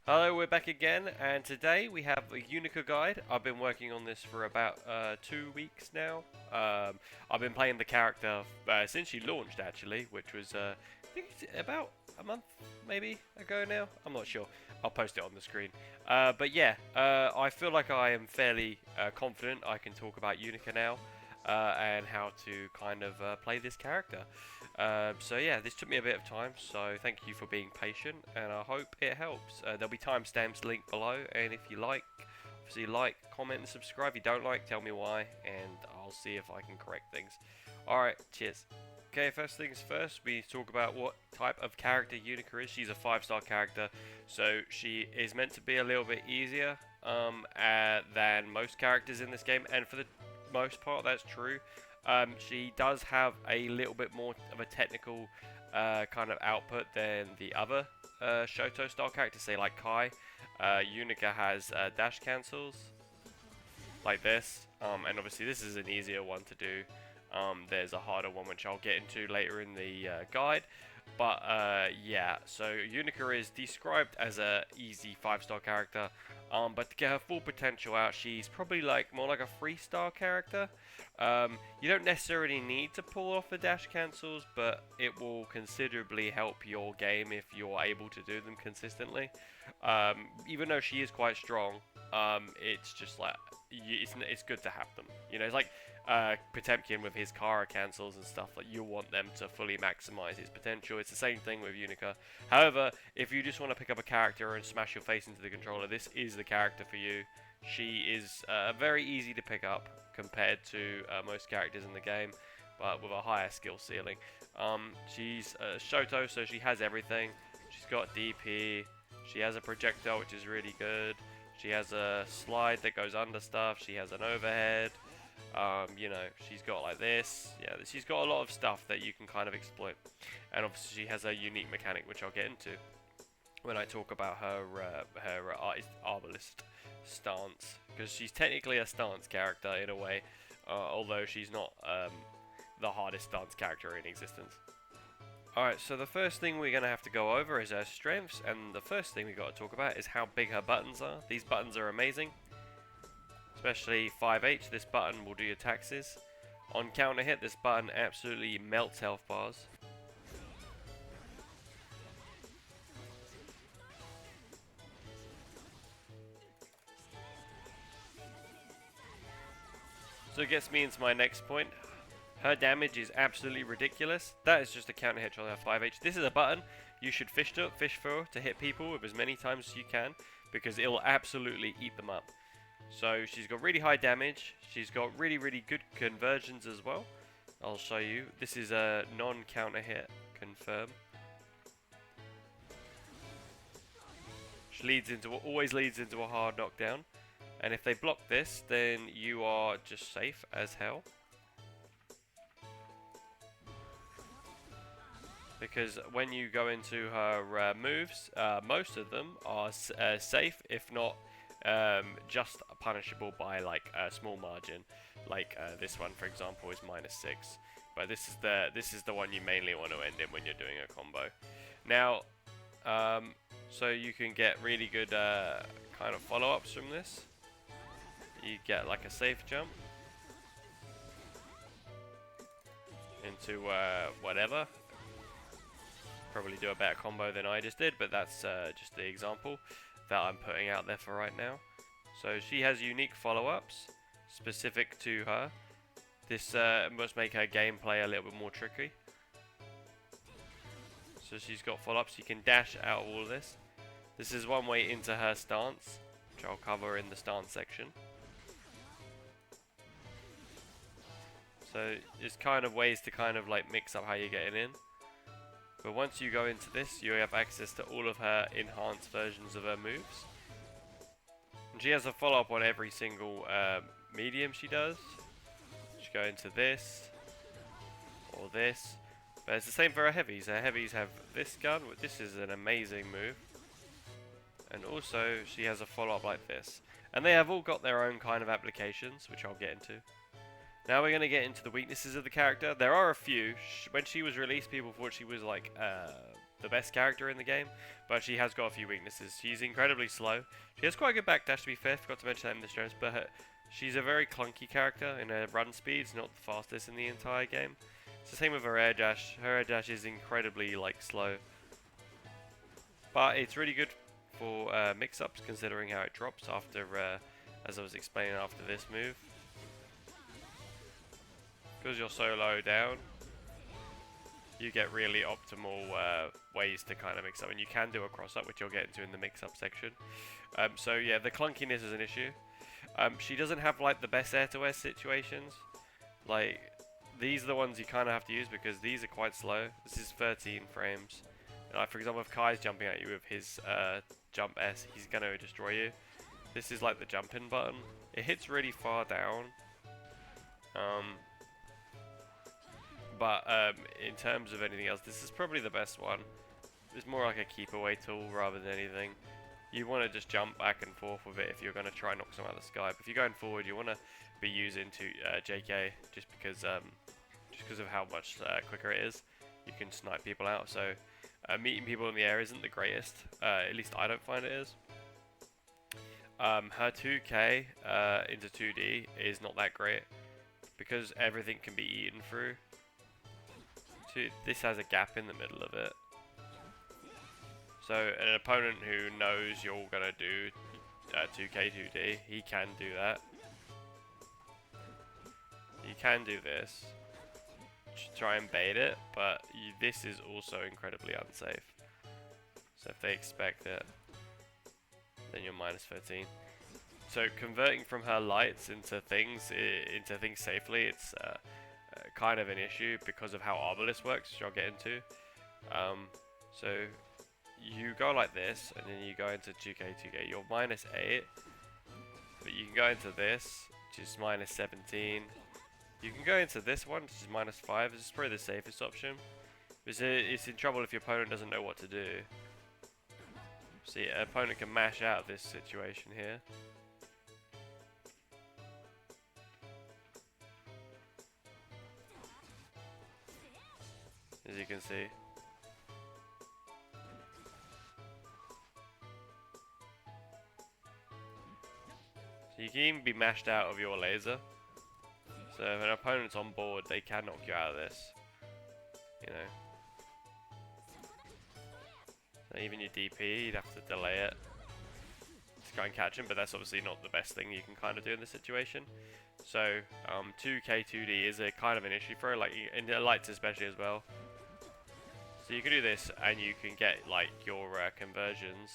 Hello, we're back again, and today we have the Unika Guide. I've been working on this for about 2 weeks now. I've been playing the character since she launched, actually, which was I think it's about a month maybe ago now. I'm not sure. I'll post it on the screen. But yeah, I feel like I am fairly confident I can talk about Unika now and how to kind of play this character. So yeah, this took me a bit of time, so thank you for being patient, and I hope it helps. There'll be timestamps linked below, and if you like, obviously like, comment, and subscribe. If you don't like, tell me why, and I'll see if I can correct things. Alright, cheers. Okay, first things first, we talk about what type of character Unica is. She's a 5-star character, so she is meant to be a little bit easier than most characters in this game, and for the most part, that's true. She does have a little bit more of a technical kind of output than the other Shoto style characters, say like Kai. Unica has dash cancels like this, and obviously this is an easier one to do. There's a harder one which I'll get into later in the guide. But yeah, so Unica is described as a easy 5-star character, but to get her full potential out, she's probably like more like a 3-star character. You don't necessarily need to pull off the dash cancels, but it will considerably help your game if you're able to do them consistently. Even though she is quite strong, it's just like it's good to have them. You know, it's like Potemkin with his Kara cancels and stuff, like you want them to fully maximize his potential. It's the same thing with Unica. However, if you just want to pick up a character and smash your face into the controller, this is the character for you. She is very easy to pick up compared to most characters in the game, but with a higher skill ceiling. She's Shoto, so she has everything. She's got DP, she has a projectile, which is really good. She has a slide that goes under stuff, she has an overhead. You know, she's got like this. Yeah, she's got a lot of stuff that you can kind of exploit. And obviously she has a unique mechanic, which I'll get into when I talk about her Arbalest stance. Because she's technically a stance character in a way, although she's not the hardest stance character in existence. Alright, so the first thing we're going to have to go over is her strengths, and the first thing we got to talk about is how big her buttons are. These buttons are amazing. Especially 5H, this button will do your taxes. On counter hit, this button absolutely melts health bars. So it gets me into my next point. Her damage is absolutely ridiculous. That is just a counter hit on her 5H. This is a button you should fish for to hit people with as many times as you can, because it will absolutely eat them up. So she's got really high damage, she's got really good conversions as well. I'll show you. This is a non-counter hit, confirm. She always leads into a hard knockdown. And if they block this, then you are just safe as hell. Because when you go into her moves, most of them are safe, if not just punishable by like a small margin. Like this one, for example, is -6. But this is the one you mainly want to end in when you're doing a combo. Now, so you can get really good kind of follow-ups from this. You get like a safe jump into whatever. Probably do a better combo than I just did, but that's just the example that I'm putting out there for right now. So she has unique follow-ups specific to her. This must make her gameplay a little bit more tricky. So she's got follow-ups. You can dash out of all of this. This is one way into her stance, which I'll cover in the stance section. So there's kind of ways to kind of like mix up how you're getting in. But once you go into this, you have access to all of her enhanced versions of her moves. And she has a follow-up on every single medium she does. She go into this, or this. But it's the same for her heavies. Her heavies have this gun. This is an amazing move. And also, she has a follow-up like this. And they have all got their own kind of applications, which I'll get into. Now we're going to get into the weaknesses of the character. There are a few. When she was released, people thought she was like the best character in the game, but she has got a few weaknesses. She's incredibly slow. She has quite a good backdash, to be fair. Forgot to mention that in this Jones, but she's a very clunky character, and her run speed's not the fastest in the entire game. It's the same with her air dash. Her air dash is incredibly like slow, but it's really good for mix-ups, considering how it drops after, as I was explaining, after this move. Because you're so low down, you get really optimal ways to kind of mix up, and you can do a cross-up, which you'll get into in the mix-up section. So yeah, the clunkiness is an issue. She doesn't have like the best air-to-air situations. Like, these are the ones you kind of have to use because these are quite slow. This is 13 frames. Like, for example, if Kai's jumping at you with his jump S, he's going to destroy you. This is like the jump-in button. It hits really far down. But in terms of anything else, this is probably the best one. It's more like a keep-away tool rather than anything. You want to just jump back and forth with it if you're going to try and knock someone out of the sky. But if you're going forward, you want to be using JK just because of how much quicker it is. You can snipe people out. So meeting people in the air isn't the greatest. At least I don't find it is. Her 2K into 2D is not that great because everything can be eaten through. This has a gap in the middle of it. So an opponent who knows you're going to do 2K 2D, he can do that. You can do this. Try and bait it, but this is also incredibly unsafe. So if they expect it, then you're minus 13. So converting from her lights into things safely, it's kind of an issue because of how Arbalest works, which I'll get into. So you go like this, and then you go into 2K. You're minus 8, but you can go into this, which is minus 17. You can go into this one, which is minus 5. This is probably the safest option. It's in trouble if your opponent doesn't know what to do. See, an opponent can mash out of this situation here. As you can see. So you can even be mashed out of your laser. So if an opponent's on board, they can knock you out of this. You know. So even your DP, you'd have to delay it to try and catch him, but that's obviously not the best thing you can kind of do in this situation. So 2K 2D is a kind of an issue for it, like in the lights especially as well. So you can do this, and you can get like your conversions,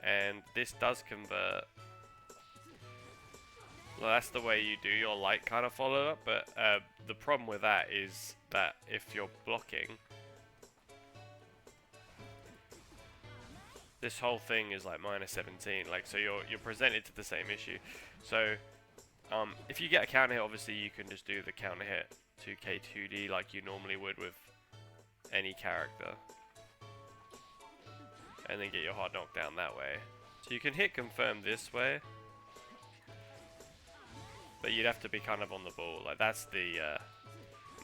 and this does convert. Well, that's the way you do your light kind of follow up, but the problem with that is that if you're blocking, this whole thing is like minus 17. Like, so you're presented to the same issue. So if you get a counter hit, obviously you can just do the counter hit 2K 2D like you normally would with any character, and then get your hard knockdown that way. So you can hit confirm this way, but you'd have to be kind of on the ball. Like, that's the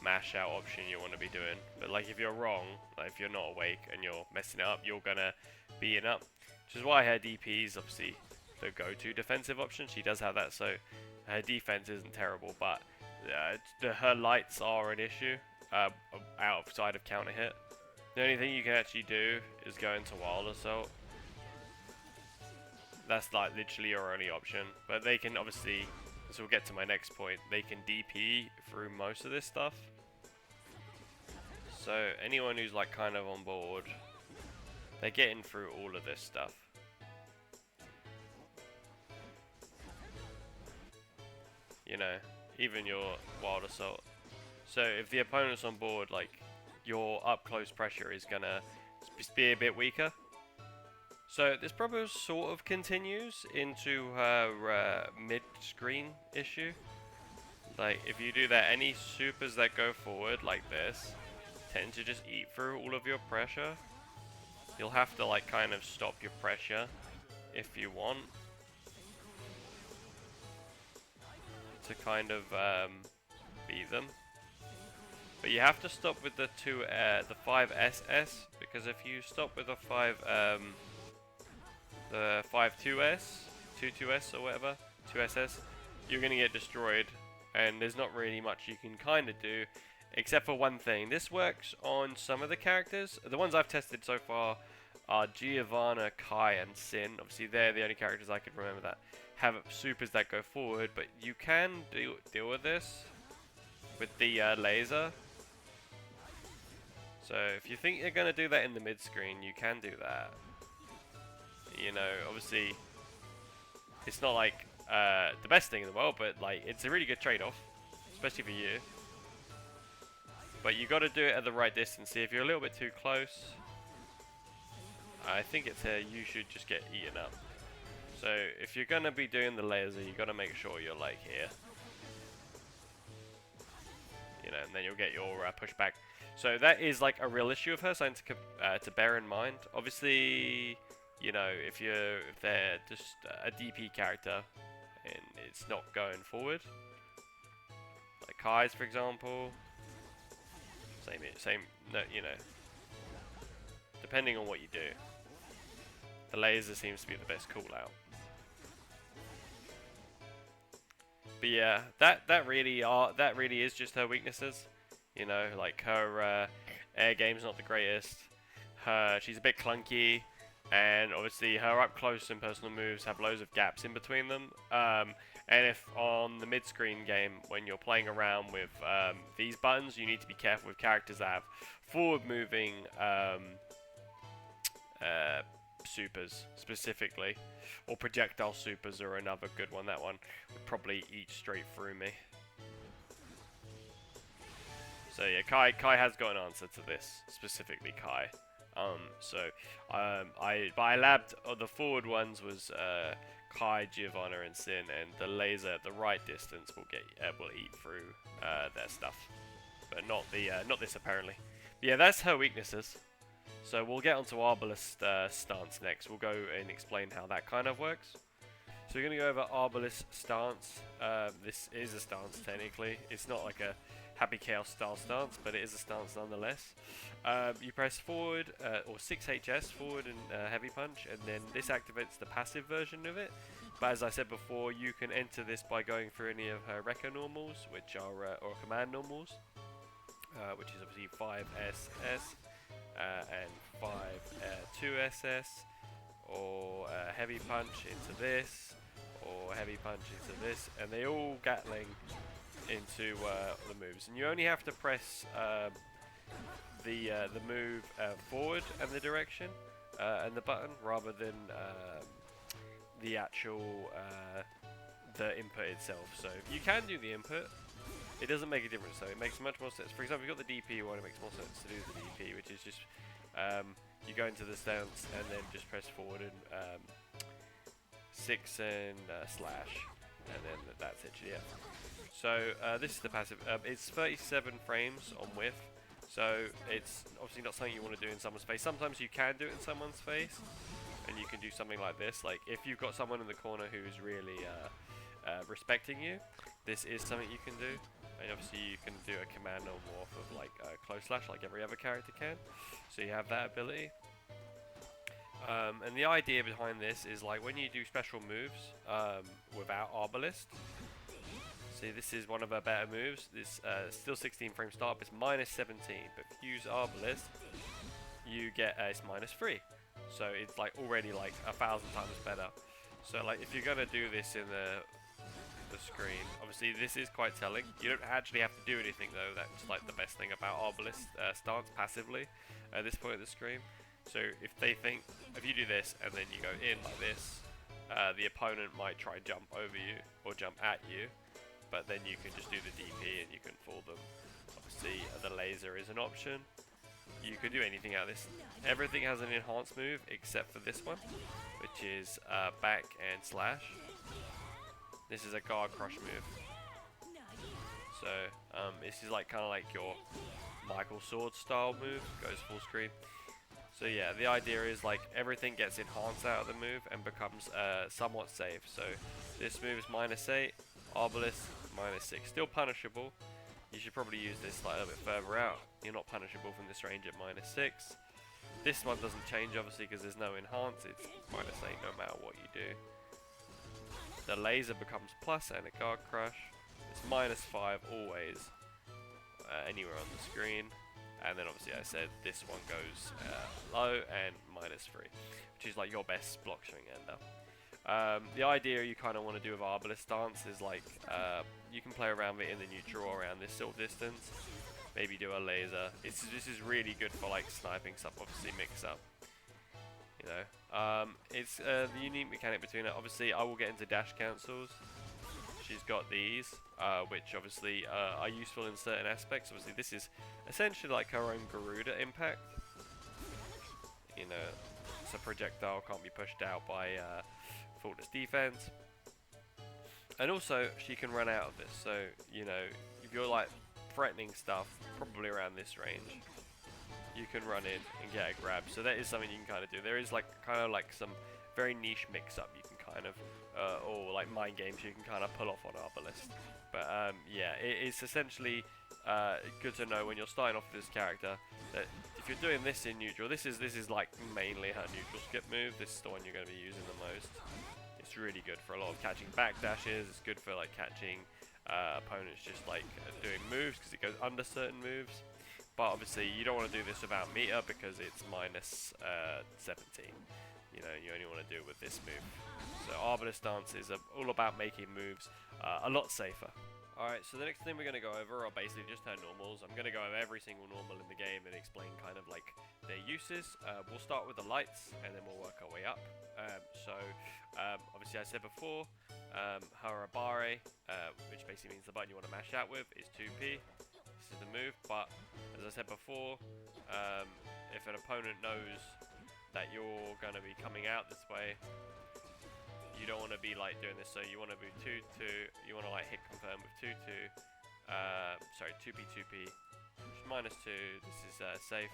mash out option you want to be doing. But like, if you're wrong, like if you're not awake and you're messing it up, you're gonna be in up. Which is why her DP is obviously the go-to defensive option. She does have that, so her defense isn't terrible, but her lights are an issue outside of counter hit. The only thing you can actually do is go into Wild Assault. That's like literally your only option. But they can obviously, so we'll get to my next point, they can DP through most of this stuff. So anyone who's like kind of on board, they're getting through all of this stuff. You know, even your Wild Assault. So if the opponent's on board, like, your up close pressure is gonna be a bit weaker. So this probably sort of continues into her mid-screen issue. Like, if you do that, any supers that go forward like this tend to just eat through all of your pressure. You'll have to like kind of stop your pressure if you want to kind of beat them. But you have to stop with the 5SS, because if you stop with a 2S, 2S or whatever, 2SS, you're gonna get destroyed, and there's not really much you can kind of do, except for one thing. This works on some of the characters. The ones I've tested so far are Giovanna, Kai, and Sin. Obviously, they're the only characters I can remember that have supers that go forward, but you can deal with this with the laser. So if you think you're going to do that in the mid screen, you can do that. You know, obviously, it's not like the best thing in the world, but like it's a really good trade-off, especially for you. But you got to do it at the right distance. See, if you're a little bit too close, I think it's you should just get eaten up. So if you're going to be doing the laser, you got to make sure you're like here. You know, and then you'll get your pushback. So that is like a real issue of her, something to bear in mind. Obviously, you know, if they're just a DP character and it's not going forward, like Kai's for example, same. No, you know, depending on what you do, the laser seems to be the best call out. But yeah, that really is just her weaknesses. You know, like her air game's not the greatest. She's a bit clunky, and obviously her up close and personal moves have loads of gaps in between them. And if on the mid-screen game, when you're playing around with these buttons, you need to be careful with characters that have forward-moving supers specifically, or projectile supers are another good one. That one would probably eat straight through me. So yeah, Kai has got an answer to this, specifically Kai. I labbed the forward ones was Kai, Giovanna, and Sin, and the laser at the right distance will eat through their stuff, but not this apparently. But yeah, that's her weaknesses. So we'll get onto Arbalest stance next. We'll go and explain how that kind of works. So we're going to go over Arbalest stance. This is a stance technically. It's not like a Happy Chaos style stance, but it is a stance nonetheless. You press forward or 6HS forward and heavy punch, and then this activates the passive version of it. But as I said before, you can enter this by going through any of her Rekka normals, which are or command normals, which is obviously 5SS and 2SS, or heavy punch into this, or heavy punch into this, and they all Gatling into the moves, and you only have to press the move forward and the direction and the button, rather than the actual the input itself. So you can do the input, it doesn't make a difference though. It makes much more sense. For example, you've got the DP one, it makes more sense to do the DP, which is just you go into the stance and then just press forward and 6 and slash, and then that's it. Yeah. So this is the passive. It's 37 frames on width, so it's obviously not something you want to do in someone's face. Sometimes you can do it in someone's face, and you can do something like this. Like if you've got someone in the corner who's really respecting you, this is something you can do. And obviously you can do a command or morph of like close slash, like every other character can. So you have that ability. And the idea behind this is like when you do special moves without Arbalest. See, this is one of her better moves. This still 16 frame start, but it's -17. But if you use Arbalest, you get it's -3. So it's like already like 1,000 times better. So like if you're gonna do this in the screen, obviously this is quite telling. You don't actually have to do anything though. That's like the best thing about Arbalest stance passively at this point of the screen. So if you do this and then you go in like this, the opponent might try and jump over you or jump at you. But then you can just do the DP and you can fool them. Obviously, the laser is an option. You can do anything out of this. Everything has an enhanced move except for this one, which is back and slash. This is a guard crush move. So this is like kind of like your Michael Sword style move, goes full screen. So yeah, the idea is like everything gets enhanced out of the move and becomes somewhat safe. So this move is -8. Arbalest, -6. Still punishable. You should probably use this like a little bit further out. You're not punishable from this range at -6. This one doesn't change obviously because there's no enhance, it's -8 no matter what you do. The laser becomes plus and a guard crush. It's -5 always, anywhere on the screen. And then obviously I said this one goes low and -3, which is like your best block swing ender. The idea you kind of want to do with Arbalest stance is like you can play around it and then you draw around this sort of distance. Maybe do a laser. This is really good for like sniping stuff, obviously mix up. You know, it's the unique mechanic between it. Obviously, I will get into dash cancels. She's got these, which obviously are useful in certain aspects. Obviously, this is essentially like her own Garuda impact. You know, it's a projectile, can't be pushed out by faultless defense. And also, she can run out of this. So, you know, if you're like threatening stuff, probably around this range, you can run in and get a grab. So that is something you can kind of do. There is like kind of like some very niche mix-up you can kind of, or like mind games you can kind of pull off on Arbalest. But yeah, it's essentially good to know when you're starting off with this character that if you're doing this in neutral, this is like mainly her neutral skip move. This is the one you're going to be using the most. It's really good for a lot of catching back dashes. It's good for like catching opponents just like doing moves because it goes under certain moves. But obviously you don't want to do this without meter because it's -17. You know, you only want to do it with this move. So Arbalest stance is all about making moves a lot safer. Alright, so the next thing we're going to go over are basically just her normals. I'm going to go over every single normal in the game and explain kind of like their uses. We'll start with the lights and then we'll work our way up. Obviously I said before, her Abare, which basically means the button you want to mash out with, is 2p. This is the move, but as I said before, if an opponent knows that you're going to be coming out this way, you don't want to be like doing this, so you want to be 2-2, you want to like hit confirm with 2-2, sorry, 2p, 2p, which is -2, this is safe,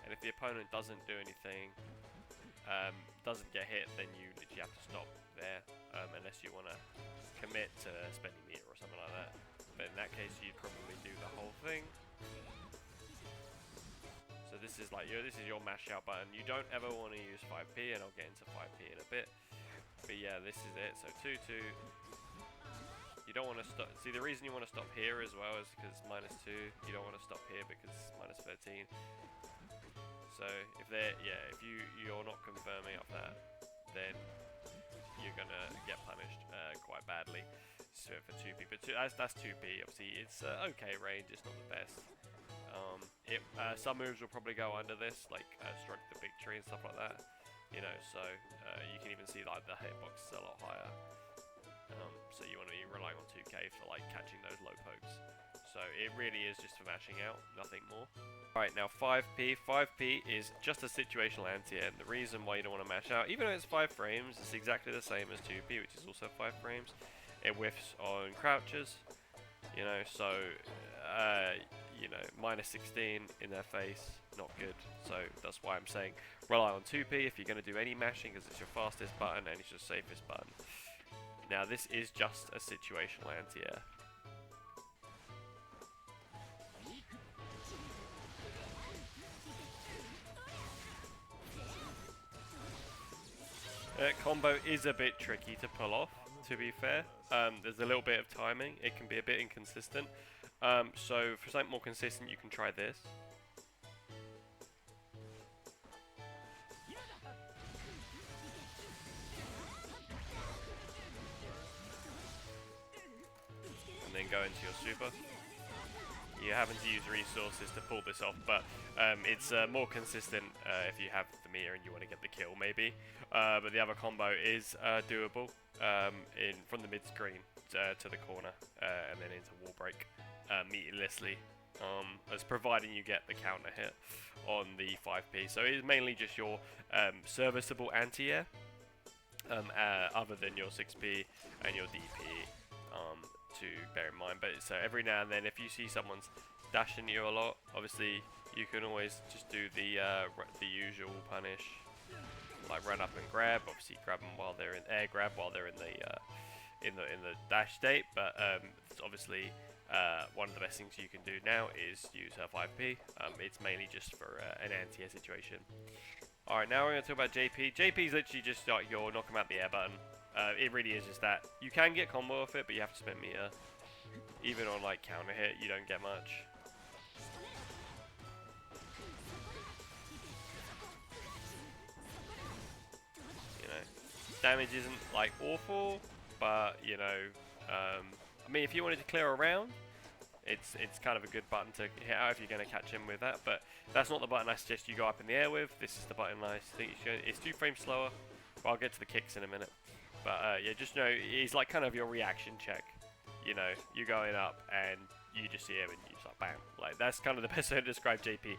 and if the opponent doesn't do anything, doesn't get hit, then you literally have to stop there, unless you want to commit to spending meter or something like that, but in that case you'd probably do the whole thing. So this is like this is your mash out button. You don't ever want to use 5p, and I'll get into 5p in a bit. But yeah, this is it. So 2-2. You don't want to stop. See, the reason you want to stop here as well is because -2. You don't want to stop here because it's -13. So if you're not confirming of that, then you're gonna get punished quite badly. So for 2p, but that's 2p. Obviously, it's okay range. It's not the best. Some moves will probably go under this, like stroke the big tree and stuff like that. You know, so you can even see like the hitbox is a lot higher. So you want to be relying on 2k for like catching those low pokes. So it really is just for mashing out, nothing more. Alright, now 5p. 5p is just a situational anti-air, and the reason why you don't want to mash out, even though it's 5 frames, it's exactly the same as 2p, which is also 5 frames. It whiffs on crouches, you know, so you know, -16 in their face, not good. So that's why I'm saying rely on 2p if you're going to do any mashing, because it's your fastest button and it's your safest button. Now this is just a situational anti-air. Combo is a bit tricky to pull off, to be fair. There's a little bit of timing, it can be a bit inconsistent. So for something more consistent, you can try this. And then go into your super. You're having to use resources to pull this off, but it's more consistent if you have the meter and you want to get the kill, maybe. But the other combo is doable from the mid screen to the corner and then into wall break meterlessly, as providing you get the counter hit on the 5p. So it is mainly just your serviceable anti-air, other than your 6p and your DP. To bear in mind, but so every now and then if you see someone's dashing you a lot, obviously you can always just do the usual punish, like run up and grab, obviously grab them while they're in air grab while they're in the dash state, but obviously one of the best things you can do now is use her 5p. It's mainly just for an anti-air situation. Alright, now we're going to talk about JP. JP is literally just like your knock him out the air button. It really is just that. You can get combo off it, but you have to spend meter. Even on like counter hit, you don't get much. You know, damage isn't like awful, but you know, I mean, if you wanted to clear a round, it's kind of a good button to hit out if you're going to catch him with that. But that's not the button I suggest you go up in the air with. This is the button I think you should. It's 2 frames slower. But I'll get to the kicks in a minute. But yeah, just know he's like kind of your reaction check. You know, you're going up and you just see him and you just like bam. Like that's kind of the best way to describe JP.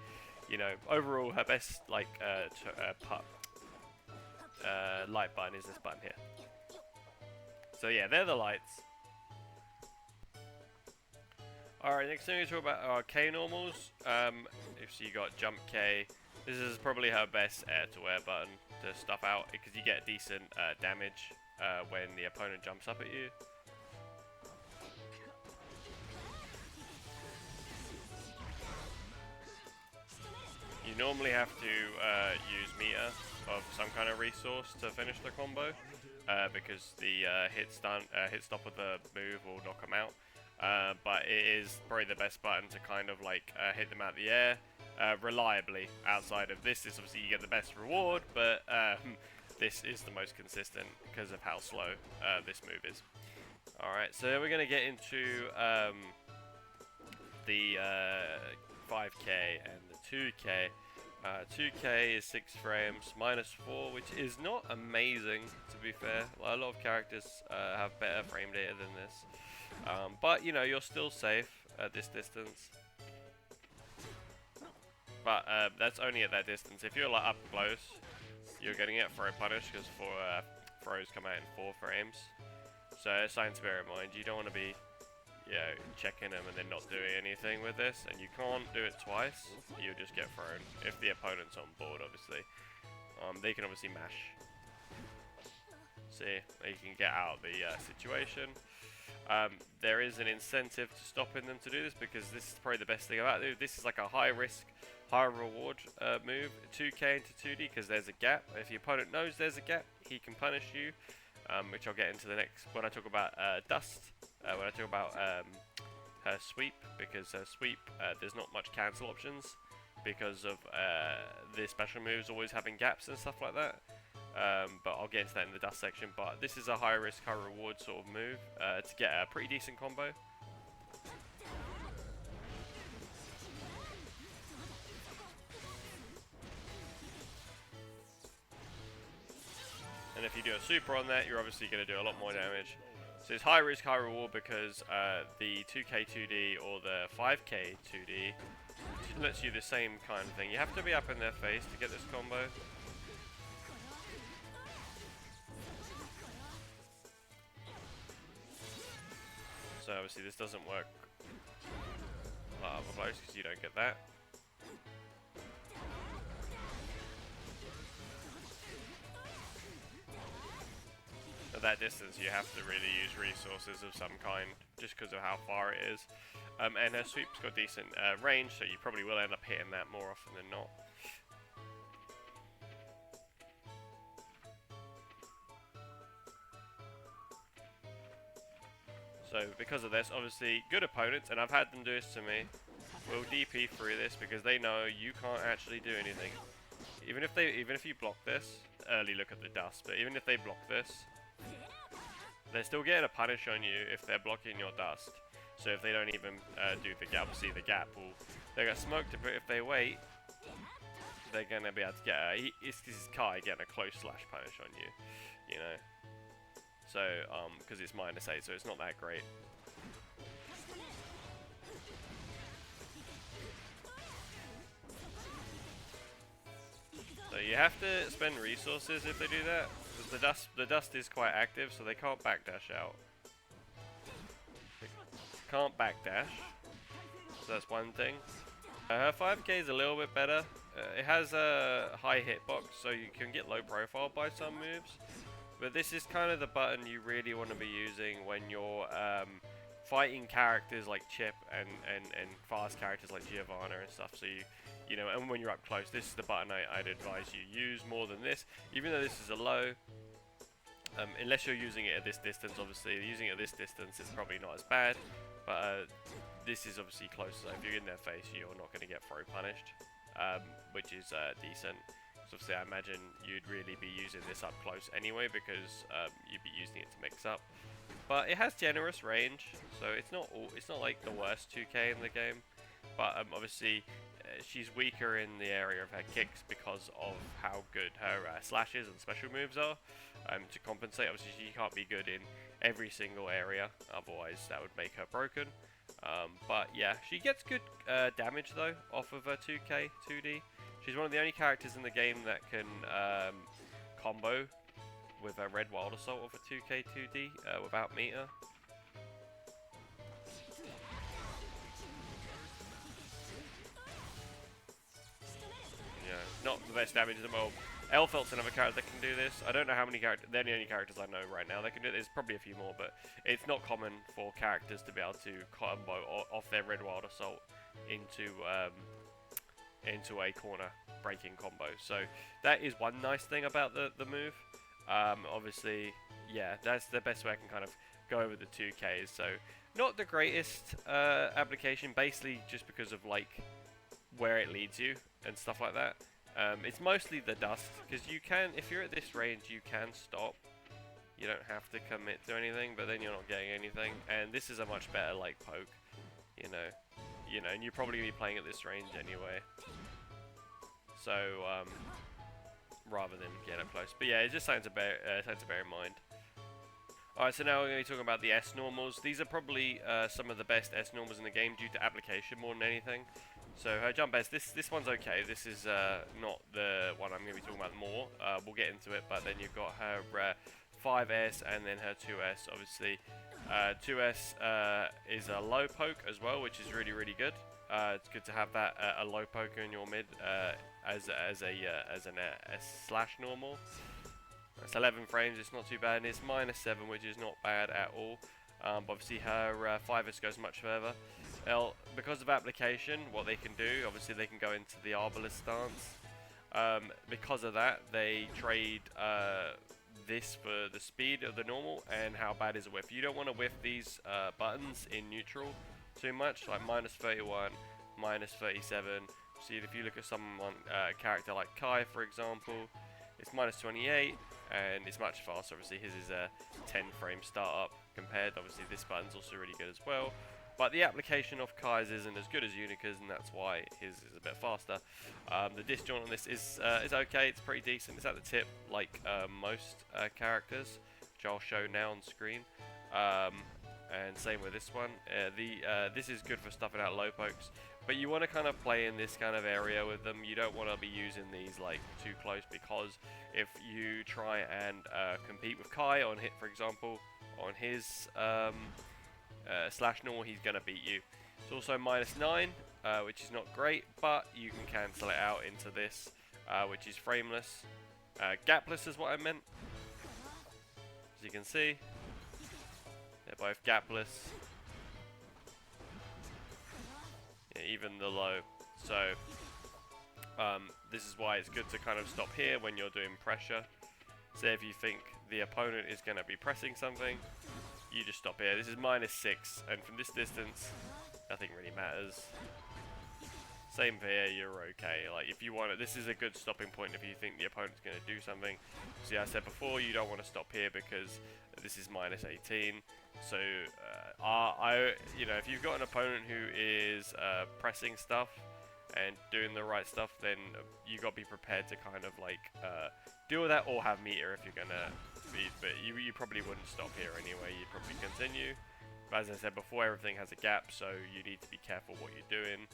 You know, overall her best like light button is this button here. So yeah, they're the lights. Alright, next thing we talk about are K normals. If you got jump K, this is probably her best air to air button to stuff out because you get decent damage when the opponent jumps up at you. You normally have to use meter of some kind of resource to finish the combo because the hit stop of the move will knock them out. But it is probably the best button to kind of like hit them out of the air reliably. Outside of this, obviously you get the best reward, but this is the most consistent because of how slow this move is. Alright, so we're going to get into the 5k and the 2k. 2k is 6 frames, -4, which is not amazing to be fair. A lot of characters have better frame data than this. But you know, you're still safe at this distance. But that's only at that distance. If you're like up close, you're getting it throw punish because throws come out in 4 frames. So it's something to bear in mind. You don't want to be, you know, checking them and then not doing anything with this. And you can't do it twice. You'll just get thrown. If the opponent's on board, obviously. They can obviously mash. See, they can get out of the situation. There is an incentive to stopping them to do this because this is probably the best thing about it. This is like a high risk, high reward move, 2k into 2d because there's a gap. If the opponent knows there's a gap, he can punish you, which I'll get into the next when I talk about Dust, when I talk about her sweep, because her sweep there's not much cancel options because of the special moves always having gaps and stuff like that. But I'll get into that in the Dust section. But this is a high risk, high reward sort of move to get a pretty decent combo. And if you do a super on that, you're obviously going to do a lot more damage. So it's high risk, high reward because the 2k 2d or the 5k 2d lets you the same kind of thing. You have to be up in their face to get this combo. So obviously this doesn't work other blows because you don't get that. At that distance you have to really use resources of some kind just because of how far it is. And her sweep's got decent range, so you probably will end up hitting that more often than not. So because of this, obviously good opponents, and I've had them do this to me, will DP through this because they know you can't actually do anything. Even if you block this, early look at the Dust, but even if they block this, they're still getting a punish on you if they're blocking your Dust. So if they don't even do the gap, see the gap, they get smoked, but if they wait, they're going to be able to get this is Kai getting a close slash punish on you, you know. So, because it's -8, so it's not that great. So you have to spend resources if they do that. Because the dust is quite active, so they can't backdash out. They can't backdash. So that's one thing. Her 5k is a little bit better. It has a high hitbox, so you can get low profile by some moves. But this is kind of the button you really want to be using when you're fighting characters like Chip and fast characters like Giovanna and stuff. So You know, and when you're up close, this is the button I'd advise you use more than this. Even though this is a low, unless you're using it at this distance, obviously, using it at this distance is probably not as bad, but this is obviously close, so if you're in their face, you're not going to get throw punished, which is decent. So obviously, I imagine you'd really be using this up close anyway, because you'd be using it to mix up. But it has generous range, so it's not like the worst 2K in the game, but obviously, she's weaker in the area of her kicks because of how good her slashes and special moves are. To compensate, obviously she can't be good in every single area, otherwise that would make her broken. But yeah, she gets good damage though off of her 2K 2D. She's one of the only characters in the game that can combo with a red wild assault of a 2K 2D without meter. Not the best damage in the world. Elfelt's another character that can do this. I don't know how many characters, they're the only characters I know right now that can do it. There's probably a few more, but it's not common for characters to be able to combo off their red wild assault into a corner breaking combo. So that is one nice thing about the move. Obviously, yeah, that's the best way I can kind of go over the 2Ks. So not the greatest application, basically just because of like where it leads you and stuff like that. It's mostly the dust, because you can, if you're at this range, you can stop. You don't have to commit to anything, but then you're not getting anything. And this is a much better like poke, you know, and you're probably gonna be playing at this range anyway. So rather than get up close, but yeah, it just something to bear in mind. Alright, so now we're going to be talking about the S normals. These are probably some of the best S normals in the game due to application more than anything. So her jump S, this one's okay. This is not the one I'm going to be talking about more. We'll get into it, but then you've got her 5S and then her 2S. Obviously, 2S is a low poke as well, which is really, really good. It's good to have that a low poker in your mid as an S slash normal. It's 11 frames, it's not too bad, and it's -7, which is not bad at all. But obviously her 5S goes much further. Well, because of application, what they can do, obviously they can go into the Arbalest stance. Because of that, they trade this for the speed of the normal and how bad is a whiff. You don't want to whiff these buttons in neutral too much, like -31, -37. See, if you look at someone, a character like Kai, for example, it's -28. And it's much faster. Obviously his is a 10 frame startup compared. Obviously this button's also really good as well. But the application of Kai's isn't as good as Unika's, and that's why his is a bit faster. The disjaunt on this is okay, it's pretty decent. It's at the tip like most characters, which I'll show now on screen. And same with this one. This is good for stuffing out low pokes. But you want to kind of play in this kind of area with them. You don't want to be using these like too close, because if you try and compete with Kai on hit, for example, on his slash normal, he's going to beat you. It's also -9, which is not great, but you can cancel it out into this, which is frameless. Gapless is what I meant. As you can see, they're both gapless. Yeah, even the low. So this is why it's good to kind of stop here when you're doing pressure. So if you think the opponent is going to be pressing something, you just stop here. This is -6, and from this distance, nothing really matters. Same for here, you're okay. Like if you want it, this is a good stopping point if you think the opponent's going to do something. See, I said before, you don't want to stop here because this is -18. So you know, if you've got an opponent who is pressing stuff and doing the right stuff, then you got to be prepared to kind of like deal with that, or have meter if you're gonna be. But you probably wouldn't stop here anyway. You'd probably continue. But as I said before, everything has a gap, so you need to be careful what you're doing.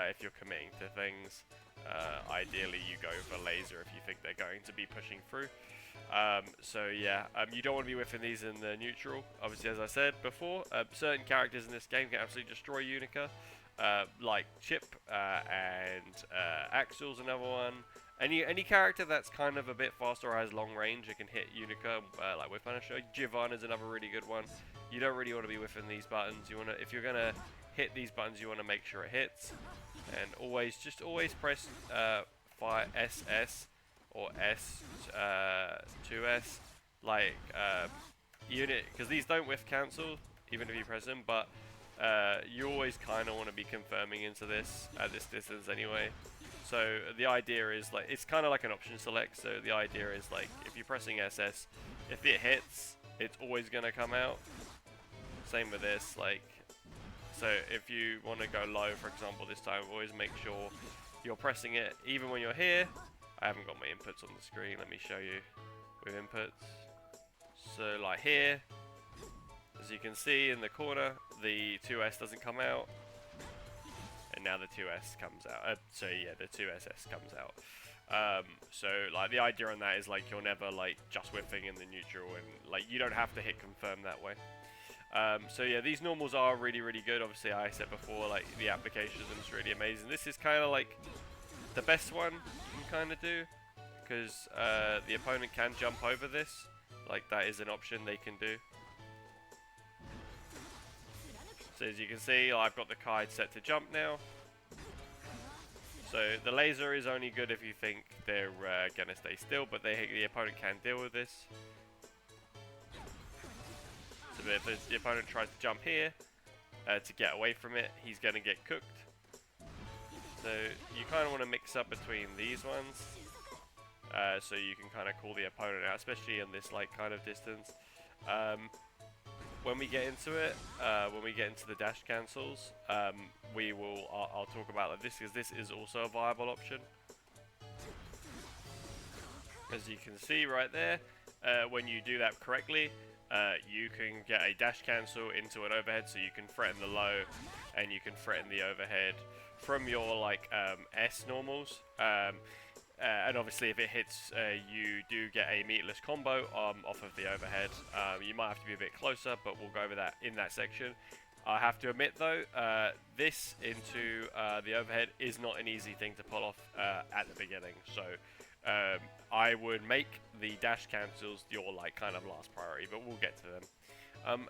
If you're committing to things, ideally you go for laser if you think they're going to be pushing through. So yeah, you don't want to be whiffing these in the neutral. Obviously, as I said before, certain characters in this game can absolutely destroy Unika, like Chip and Axel's another one. Any character that's kind of a bit faster or has long range, it can hit Unika, like Whiff Punisher. Jivan is another really good one. You don't really want to be whiffing these buttons. You want to, if you're gonna hit these buttons, you want to make sure it hits. and just always press SS or S 2S, like unit, because these don't whiff cancel even if you press them, but you always kind of want to be confirming into this at this distance anyway. So the idea is like, it's kind of like an option select, so the idea is like, if you're pressing SS, if it hits, it's always going to come out. Same with this, like, so if you want to go low, for example, this time, always make sure you're pressing it even when you're here. I haven't got my inputs on the screen, let me show you with inputs. So like here, as you can see in the corner, the 2S doesn't come out, and now the 2S comes out. So yeah, the 2SS comes out. So like the idea on that is like, you're never like just whiffing in the neutral, and like you don't have to hit confirm that way. So yeah, these normals are really, really good. Obviously, I said before, like the application is really amazing. This is kind of like the best one you can kind of do, because the opponent can jump over this. Like that is an option they can do. So as you can see, I've got the kite set to jump now. So the laser is only good if you think they're gonna stay still, but the opponent can deal with this. So if the opponent tries to jump here to get away from it, he's gonna get cooked. So you kind of want to mix up between these ones, so you can kind of call the opponent out, especially in this like kind of distance. When we get into it, when we get into the dash cancels, I'll talk about this, because this is also a viable option. As you can see right there, when you do that correctly, you can get a dash cancel into an overhead, so you can threaten the low and you can threaten the overhead from your like S normals. And obviously if it hits, you do get a meatless combo off of the overhead. You might have to be a bit closer, but we'll go over that in that section. I have to admit though, this into the overhead is not an easy thing to pull off at the beginning. So I would make the dash cancels your like kind of last priority, but we'll get to them.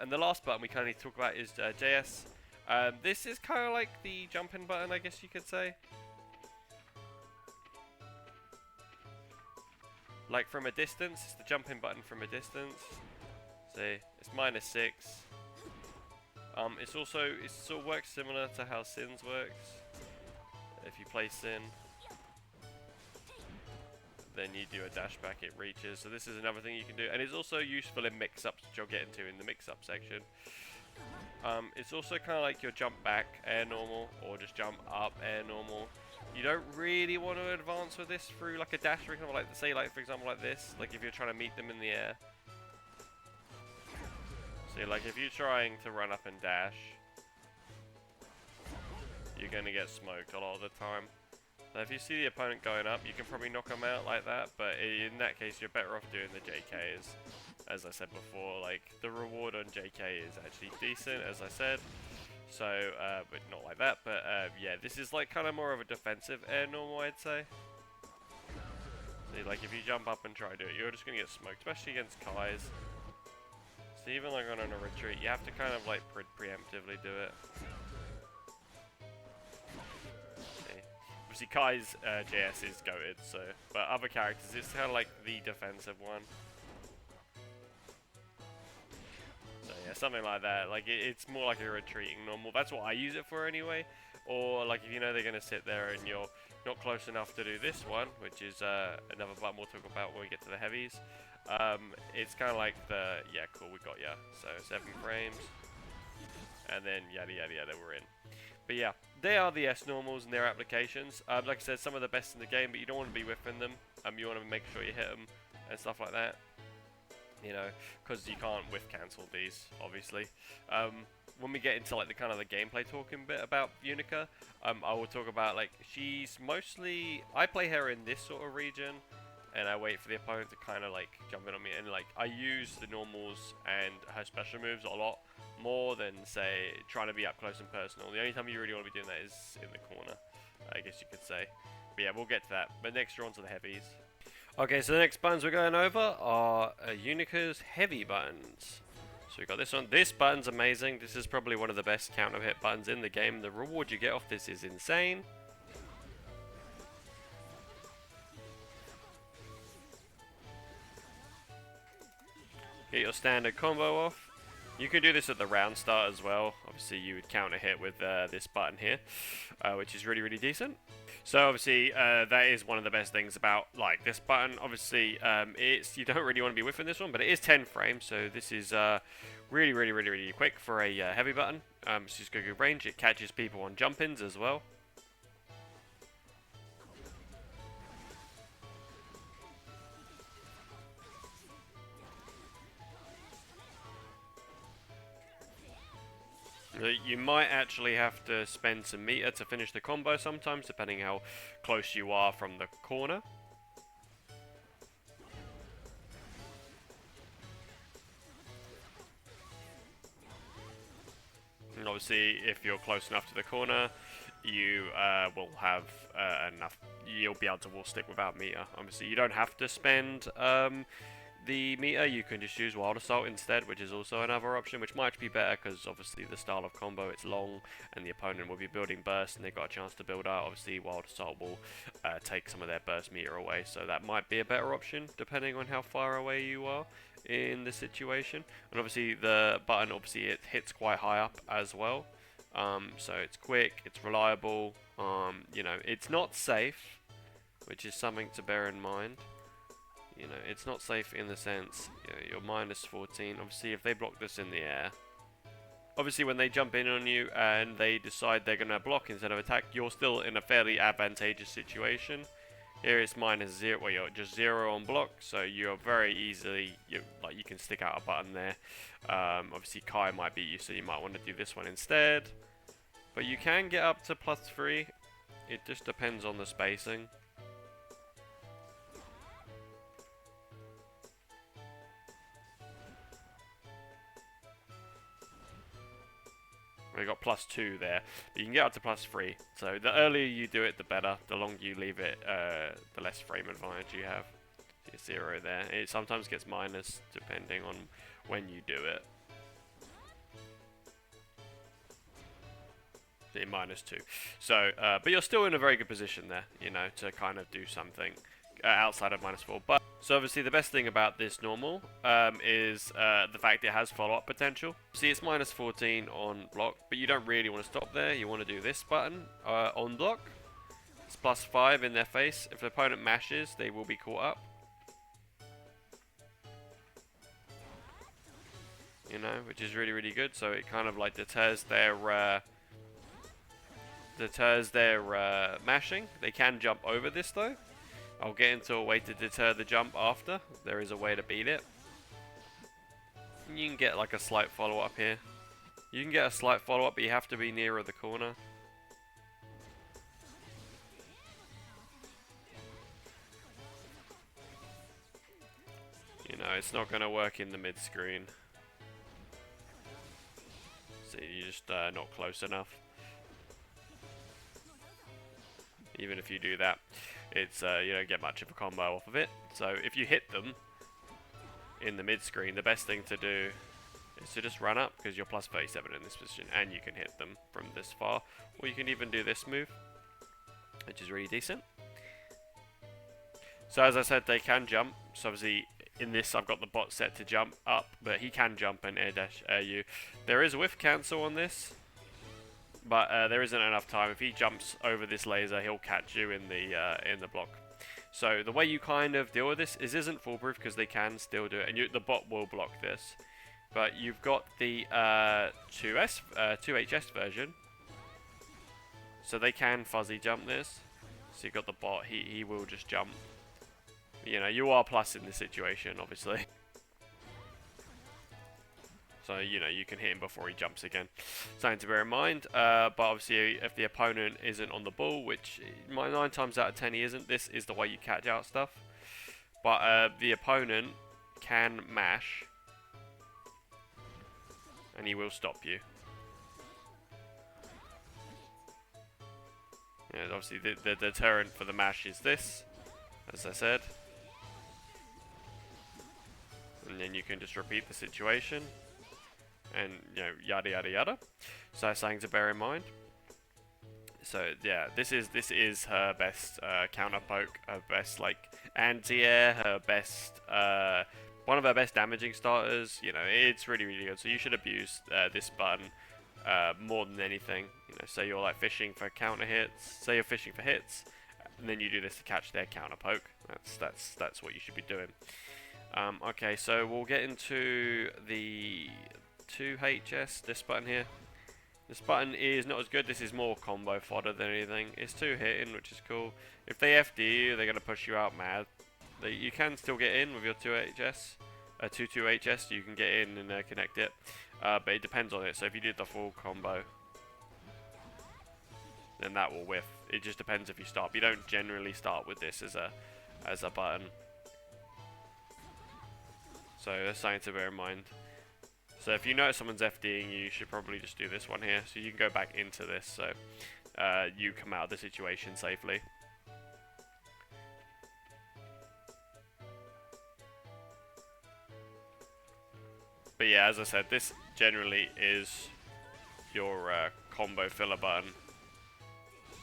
And the last button we kind of need to talk about is JS. This is kind of like the jumping button, I guess you could say. Like from a distance, it's the jumping button from a distance. See, it's -6. It's also, it sort of works similar to how Sins works. If you play Sin, then you do a dash back, it reaches. So this is another thing you can do, and it's also useful in mix-ups, which you'll get into in the mix-up section. It's also kind of like your jump back air normal, or just jump up air normal. You don't really want to advance with this through like a dash, for example, like say like for example like this, like if you're trying to meet them in the air. So like if you're trying to run up and dash, you're going to get smoked a lot of the time. Now if you see the opponent going up, you can probably knock them out like that, but in that case you're better off doing the JKs. As I said before, like the reward on JK is actually decent, as I said. So, but not like that, but yeah, this is like kind of more of a defensive air normal, I'd say. See, like if you jump up and try to do it, you're just going to get smoked, especially against Kais. So even like on a retreat, you have to kind of like preemptively do it. See. Obviously Kai's JS is goated, so, but other characters, it's kind of like the defensive one. Yeah, something like that. Like it's more like a retreating normal. That's what I use it for anyway. Or like if you know they're gonna sit there and you're not close enough to do this one, which is another button we'll talk about when we get to the heavies. It's kind of like the cool, we got ya. So 7 frames, and then yada yada yada, we're in. But yeah, they are the S normals and their applications. Like I said, some of the best in the game, but you don't want to be whiffing them. You want to make sure you hit them and stuff like that. You know, because you can't whiff cancel these, obviously. When we get into like the kind of the gameplay talking bit about Unika, I will talk about like she's mostly, I play her in this sort of region, and I wait for the opponent to kind of like jump in on me, and like I use the normals and her special moves a lot more than say trying to be up close and personal. The only time you really want to be doing that is in the corner, I guess you could say. But yeah, we'll get to that. But next we're on to the heavies. Okay, so the next buttons we're going over are Unika's heavy buttons. So we got this one. This button's amazing. This is probably one of the best counter hit buttons in the game. The reward you get off this is insane. get your standard combo off. You can do this at the round start as well. Obviously, you would counter hit with this button here, which is really decent. So obviously, that is one of the best things about like this button. Obviously, you don't really want to be whiffing this one, but it is 10 frames, so this is really quick for a heavy button. It's just good range. It catches people on jump-ins as well. You might actually have to spend some meter to finish the combo sometimes, depending how close you are from the corner. And obviously, if you're close enough to the corner, you will have enough. You'll be able to wall stick without meter. Obviously, you don't have to spend the meter. You can just use Wild Assault instead, which is also another option, which might be better because obviously the style of combo, it's long, and the opponent will be building burst, and they've got a chance to build out. Obviously, Wild Assault will take some of their burst meter away, so that might be a better option depending on how far away you are in the situation. And obviously the button, obviously it hits quite high up as well, so it's quick, it's reliable. You know, it's not safe, which is something to bear in mind. You know, it's not safe in the sense, you know, you're minus 14. Obviously, if they block this in the air, obviously when they jump in on you and they decide they're going to block instead of attack, you're still in a fairly advantageous situation. Here it's minus 0, well, you're just 0 on block, so you're very easily, you can stick out a button there. Obviously Kai might beat you, so you might want to do this one instead. But you can get up to +3, it just depends on the spacing. We got +2 there, but you can get up to +3. So the earlier you do it, the better. The longer you leave it, the less frame advantage you have. So 0 there. It sometimes gets minus depending on when you do it. So -2. So, but you're still in a very good position there, you know, to kind of do something outside of -4. But so obviously the best thing about this normal is the fact it has follow-up potential. See, it's -14 on block, but you don't really want to stop there. You want to do this button on block. It's +5 in their face. If the opponent mashes, they will be caught up. You know, which is really good. So it kind of like deters their mashing. They can jump over this though. I'll get into a way to deter the jump after. There is a way to beat it. You can get like a slight follow-up here. You can get a slight follow-up, but you have to be nearer the corner. You know, it's not going to work in the mid-screen. So you're just not close enough. Even if you do that, it's you don't get much of a combo off of it. So if you hit them in the mid screen, the best thing to do is to just run up, because you're +37 in this position and you can hit them from this far. Or you can even do this move, which is really decent. So as I said, they can jump. So obviously in this I've got the bot set to jump up, but he can jump and air dash air you. There is a whiff cancel on this, but there isn't enough time. If he jumps over this laser, he'll catch you in the block. So the way you kind of deal with this isn't foolproof, because they can still do it, and the bot will block this. But you've got the 2HS version, so they can fuzzy jump this. So you've got the bot, he will just jump. You know, you are plus in this situation, obviously. So, you know, you can hit him before he jumps again. Something to bear in mind. But obviously, if the opponent isn't on the ball, which 9 times out of 10 he isn't, this is the way you catch out stuff. But the opponent can mash, and he will stop you. And obviously, the deterrent for the mash is this, as I said. And then you can just repeat the situation. And, you know, yada yada yada. So that's something to bear in mind. So yeah, this is her best counter poke, her best like anti-air, her best one of our best damaging starters. You know, it's really, really good. So you should abuse this button more than anything. You know, say you're like fishing for counter hits. Say you're fishing for hits, and then you do this to catch their counter poke. That's what you should be doing. Okay, so we'll get into the 2HS. This button here. This button is not as good. This is more combo fodder than anything. It's 2 hitting, which is cool. If they FD you, they're gonna push you out mad. You can still get in with your 2HS. 2-2HS, you can get in and connect it. But it depends on it. So if you did the full combo, then that will whiff. It just depends if you start. But you don't generally start with this as a button. So that's something to bear in mind. So if you know someone's FDing you, you should probably just do this one here. So you can go back into this, so you come out of the situation safely. But yeah, as I said, this generally is your combo filler button.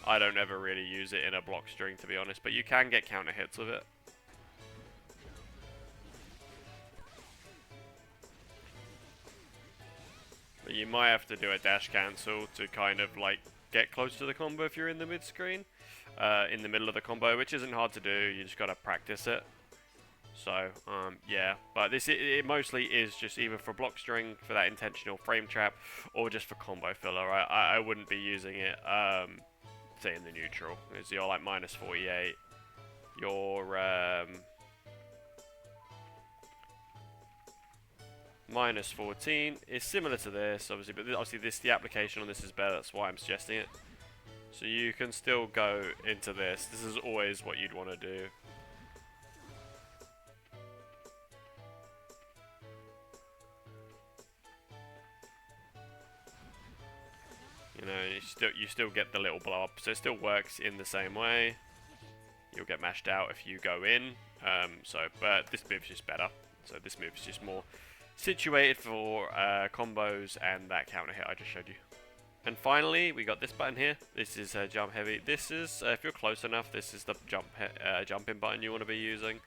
I don't ever really use it in a block string, to be honest, but you can get counter hits with it. But you might have to do a dash cancel to kind of like get close to the combo if you're in the mid screen, in the middle of the combo, which isn't hard to do. You just gotta practice it. So yeah, but it mostly is just either for block string for that intentional frame trap, or just for combo filler. I wouldn't be using it say in the neutral. It's you're like -48. Your -14 is similar to this, obviously, but obviously the application on this is better. That's why I'm suggesting it. So you can still go into this. This is always what you'd want to do. You know, you still get the little blow up, so it still works in the same way. You'll get mashed out if you go in. But this move's just better. So this move's just more situated for combos and that counter hit I just showed you. And finally, we got this button here. This is jump heavy. This is, if you're close enough, this is the jumping button you want to be using,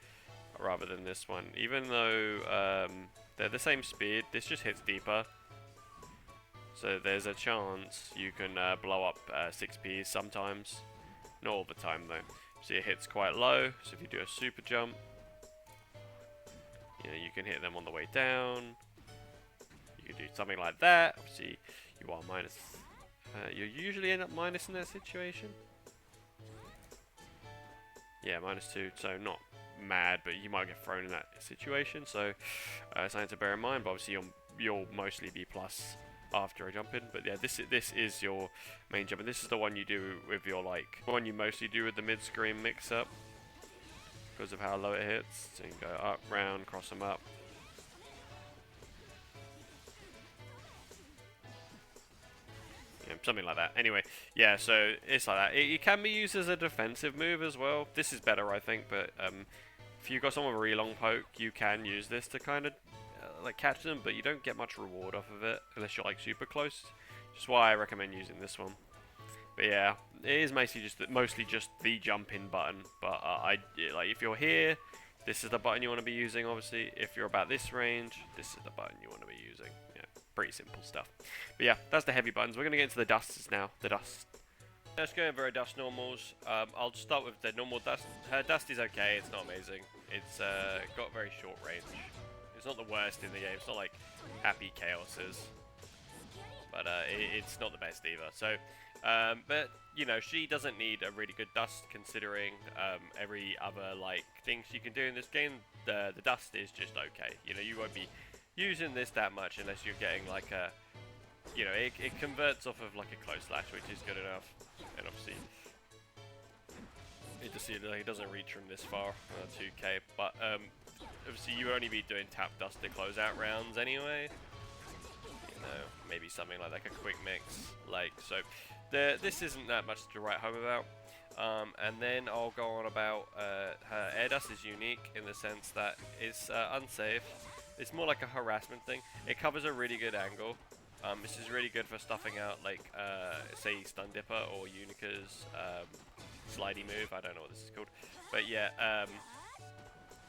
rather than this one. Even though they're the same speed, this just hits deeper. So there's a chance you can blow up 6Ps sometimes. Not all the time though. See, it hits quite low, so if you do a super jump, you know, you can hit them on the way down. You can do something like that. Obviously, you are minus. You usually end up minus in that situation. Yeah, -2, so not mad, but you might get thrown in that situation. So something to bear in mind. But obviously, you'll mostly be plus after a jump in. But yeah, this is your main jump, and this is the one you do with your one you mostly do with the mid screen mix up, because of how low it hits. So you can go up, round, cross them up. Yeah, something like that. Anyway, yeah, so it's like that. It can be used as a defensive move as well. This is better, I think, but if you've got someone with a really long poke, you can use this to kind of like catch them, but you don't get much reward off of it unless you're like super close. Which is why I recommend using this one. But yeah, it is mostly just the jump in button. But like if you're here, this is the button you want to be using. Obviously, if you're about this range, this is the button you want to be using. Yeah, pretty simple stuff. But yeah, that's the heavy buttons. We're gonna get into the dusts now. The dust. Let's go over our dust normals. I'll start with the normal dust. Her dust is okay. It's not amazing. It's got very short range. It's not the worst in the game. It's not like Happy Chaos's, but it's not the best either. So, but you know, she doesn't need a really good dust considering every other like thing she can do in this game. The dust is just okay. You know, you won't be using this that much unless you're getting like a, you know, it converts off of like a close slash, which is good enough. And obviously, it doesn't reach from this far, 2k, but obviously you would only be doing tap dust to close out rounds anyway. You know, maybe something like a quick mix, like so. This isn't that much to write home about. And then I'll go on about her air dust is unique in the sense that it's unsafe. It's more like a harassment thing. It covers a really good angle. This is really good for stuffing out like say Stun Dipper or Unika's slidey move. I don't know what this is called, but yeah,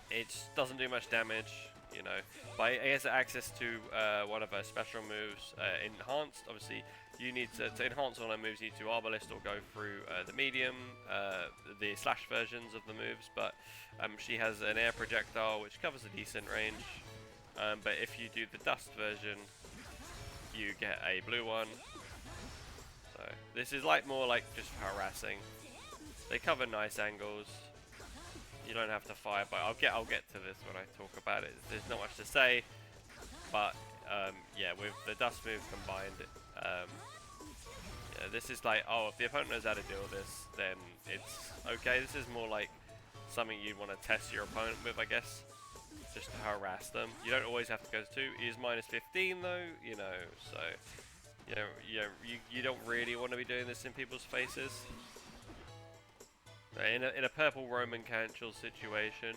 it doesn't do much damage. you know. But he has access to one of her special moves, enhanced. Obviously, you need to enhance all her moves. You need to Arbalest or go through the medium, the slash versions of the moves. But she has an air projectile which covers a decent range. But if you do the dust version, you get a blue one. So this is like more like just harassing. They cover nice angles. You don't have to fire, but I'll get to this when I talk about it. There's not much to say, but yeah, with the dust move combined, yeah, this is like, oh, if the opponent knows how to deal with this, then it's okay. This is more like something you want to test your opponent with, I guess, just to harass them. You don't always have to go to 2. He is minus 15 though, you know, so you don't really want to be doing this in people's faces. In a purple Roman cancel situation,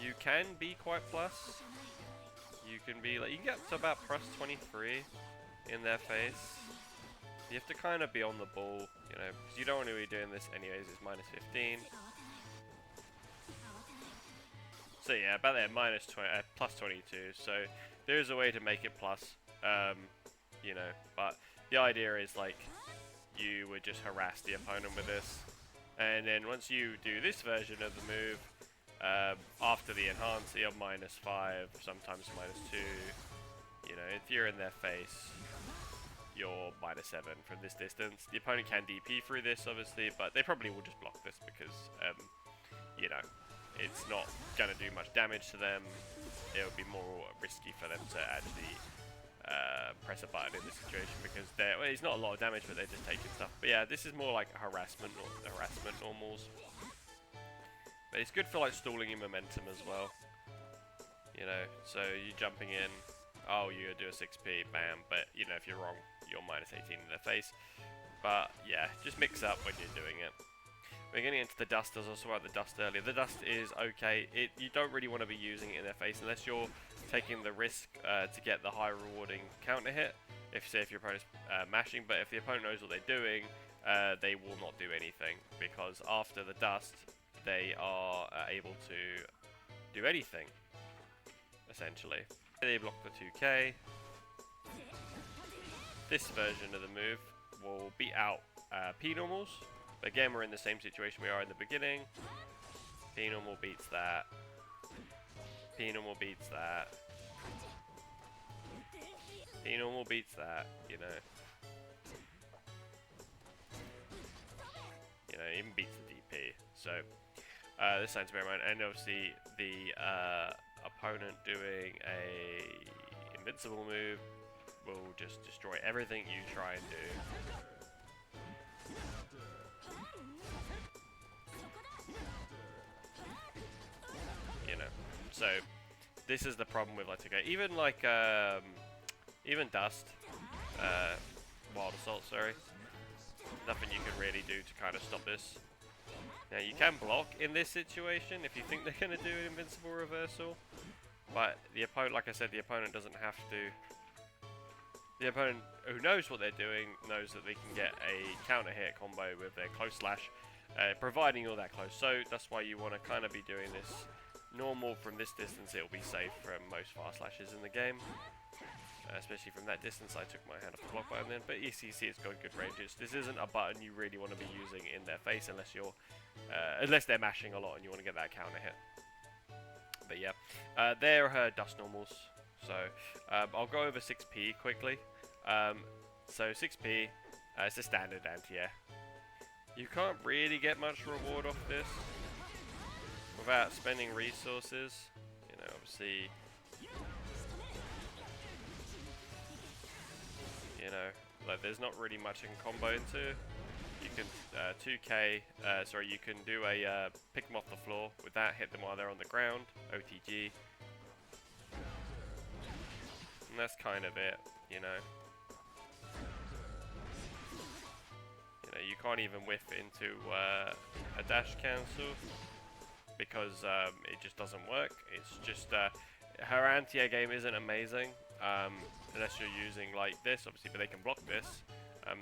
you can be quite plus. You can be like, you can get up to about plus 23 in their face. You have to kind of be on the ball, you know, because you don't want to be doing this anyways. It's minus 15. So yeah, about there, plus 22. So there is a way to make it plus, you know, but the idea is like, you would just harass the opponent with this, and then once you do this version of the move, after the enhance, you're minus 5, sometimes minus 2. You know, if you're in their face, you're minus 7 from this distance. The opponent can DP through this, obviously, but they probably will just block this because, you know, it's not going to do much damage to them. It would be more risky for them to actually press a button in this situation because well, it's not a lot of damage, but they're just taking stuff. But yeah, this is more like harassment normals. But it's good for like stalling your momentum as well. You know, so you're jumping in, oh, you do a 6p, bam. But you know, if you're wrong, you're minus 18 in their face. But yeah, just mix up when you're doing it. We're getting into the dust, as I was about the dust earlier. The dust is okay. You don't really want to be using it in their face unless you're taking the risk to get the high rewarding counter hit. If your opponent's mashing, but if the opponent knows what they're doing, they will not do anything because after the dust, they are able to do anything. Essentially, they block the 2k. This version of the move will beat out P normals. Again, we're in the same situation we are in the beginning. P normal beats that. P normal beats that. P normal beats that, you know. You know, even beats the DP. So, this sounds bear in mind. And obviously, the opponent doing a invincible move will just destroy everything you try and do. You know, so this is the problem with like even like even dust, wild assault, sorry. Nothing you can really do to kind of stop this. Now you can block in this situation if you think they're going to do an invincible reversal, but the opponent, like I said, the opponent doesn't have to. The opponent who knows what they're doing knows that they can get a counter hit combo with their close slash, providing you're that close. So that's why you want to kind of be doing this normal from this distance. It'll be safe from most fast slashes in the game. Especially from that distance. I took my hand off the block button then, but ECC has got good ranges. This isn't a button you really want to be using in their face unless you're, unless they're mashing a lot and you want to get that counter hit. But yeah, there are her dust normals. So I'll go over 6p quickly. So 6p, it's a standard anti-air. You can't really get much reward off this without spending resources. You know, obviously. You know, like there's not really much in combo into. You can 2k, sorry, you can do a pick them off the floor with that, hit them while they're on the ground, OTG. And that's kind of it, you know. You know, you can't even whiff into a dash cancel because it just doesn't work. It's just her anti-air game isn't amazing. Unless you're using like this, obviously, but they can block this.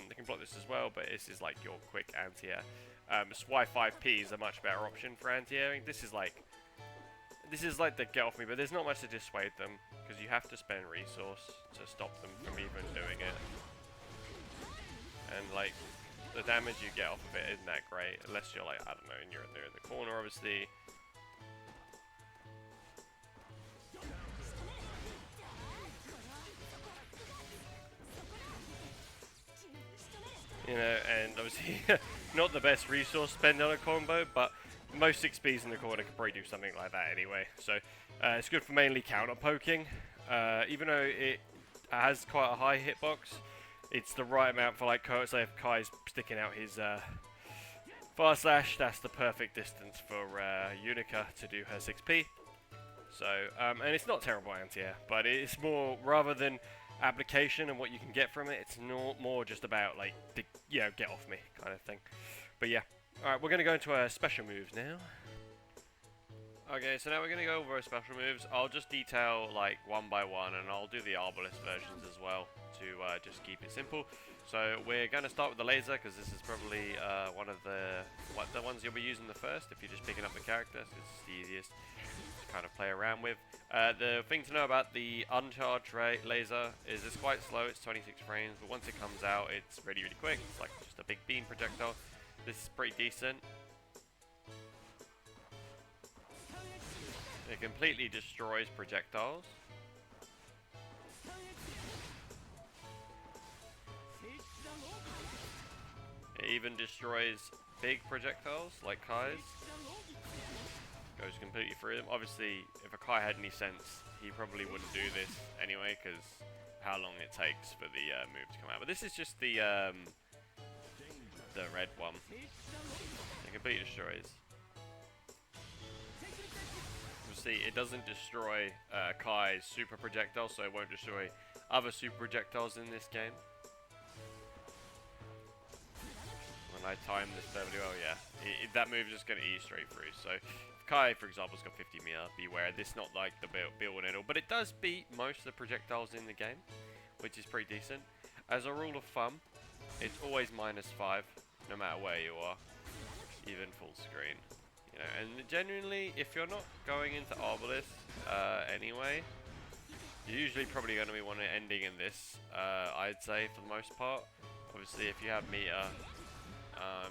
They can block this as well, but this is like your quick anti-air. That's why 5p is a much better option for anti-airing. This is like, this is like the get off me, but there's not much to dissuade them, because you have to spend resource to stop them from even doing it. And like, the damage you get off of it isn't that great, unless you're like, I don't know, and you're in the corner, obviously. You know, and obviously not the best resource spend on a combo, but most 6Bs in the corner could probably do something like that anyway. So it's good for mainly counter poking. Even though it has quite a high hitbox, it's the right amount for like say if Kai's sticking out his fast slash, that's the perfect distance for Unika to do her 6P. So and it's not terrible anti-air, but it's more rather than application and what you can get from it, it's more just about like the get off me kind of thing. But yeah, alright, we're going to go into our special moves now. Okay, so now we're going to go over our special moves. I'll just detail like one by one, and I'll do the Arbalest versions as well to just keep it simple. So we're going to start with the laser, because this is probably one of the ones you'll be using the first if you're just picking up the character. So it's the easiest to kind of play around with. The thing to know about the uncharged laser is it's quite slow, it's 26 frames, but once it comes out it's really quick. It's like just a big beam projectile. This is pretty decent. It completely destroys projectiles. It even destroys big projectiles like Kai's. Goes completely through them. Obviously, if a Kai had any sense, he probably wouldn't do this anyway, because how long it takes for the move to come out. But this is just the red one. It completely destroys. Obviously, it doesn't destroy Kai's super projectiles, so it won't destroy other super projectiles in this game. When I time this perfectly well, yeah, that move is just going to ease straight through. So Kai, for example, has got 50 meter. Beware, this is not like the build and all, but it does beat most of the projectiles in the game, which is pretty decent. As a rule of thumb, it's always -5, no matter where you are, even full screen. You know, and genuinely, if you're not going into Arbalest anyway, you're usually probably going to be ending in this. I'd say for the most part. Obviously, if you have meter,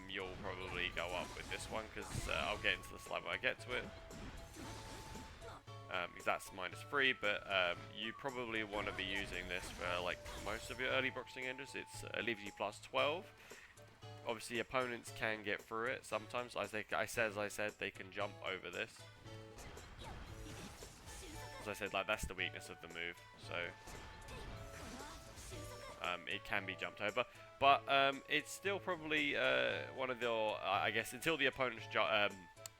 you'll probably go up with this one, because I'll get into the slide when I get to it. Because that's -3, but you probably want to be using this for like most of your early boxing enders. It leaves you +12. Obviously, opponents can get through it sometimes. As I said, they can jump over this. As I said, like that's the weakness of the move. So it can be jumped over. But it's still probably one of the, I guess, until the opponent's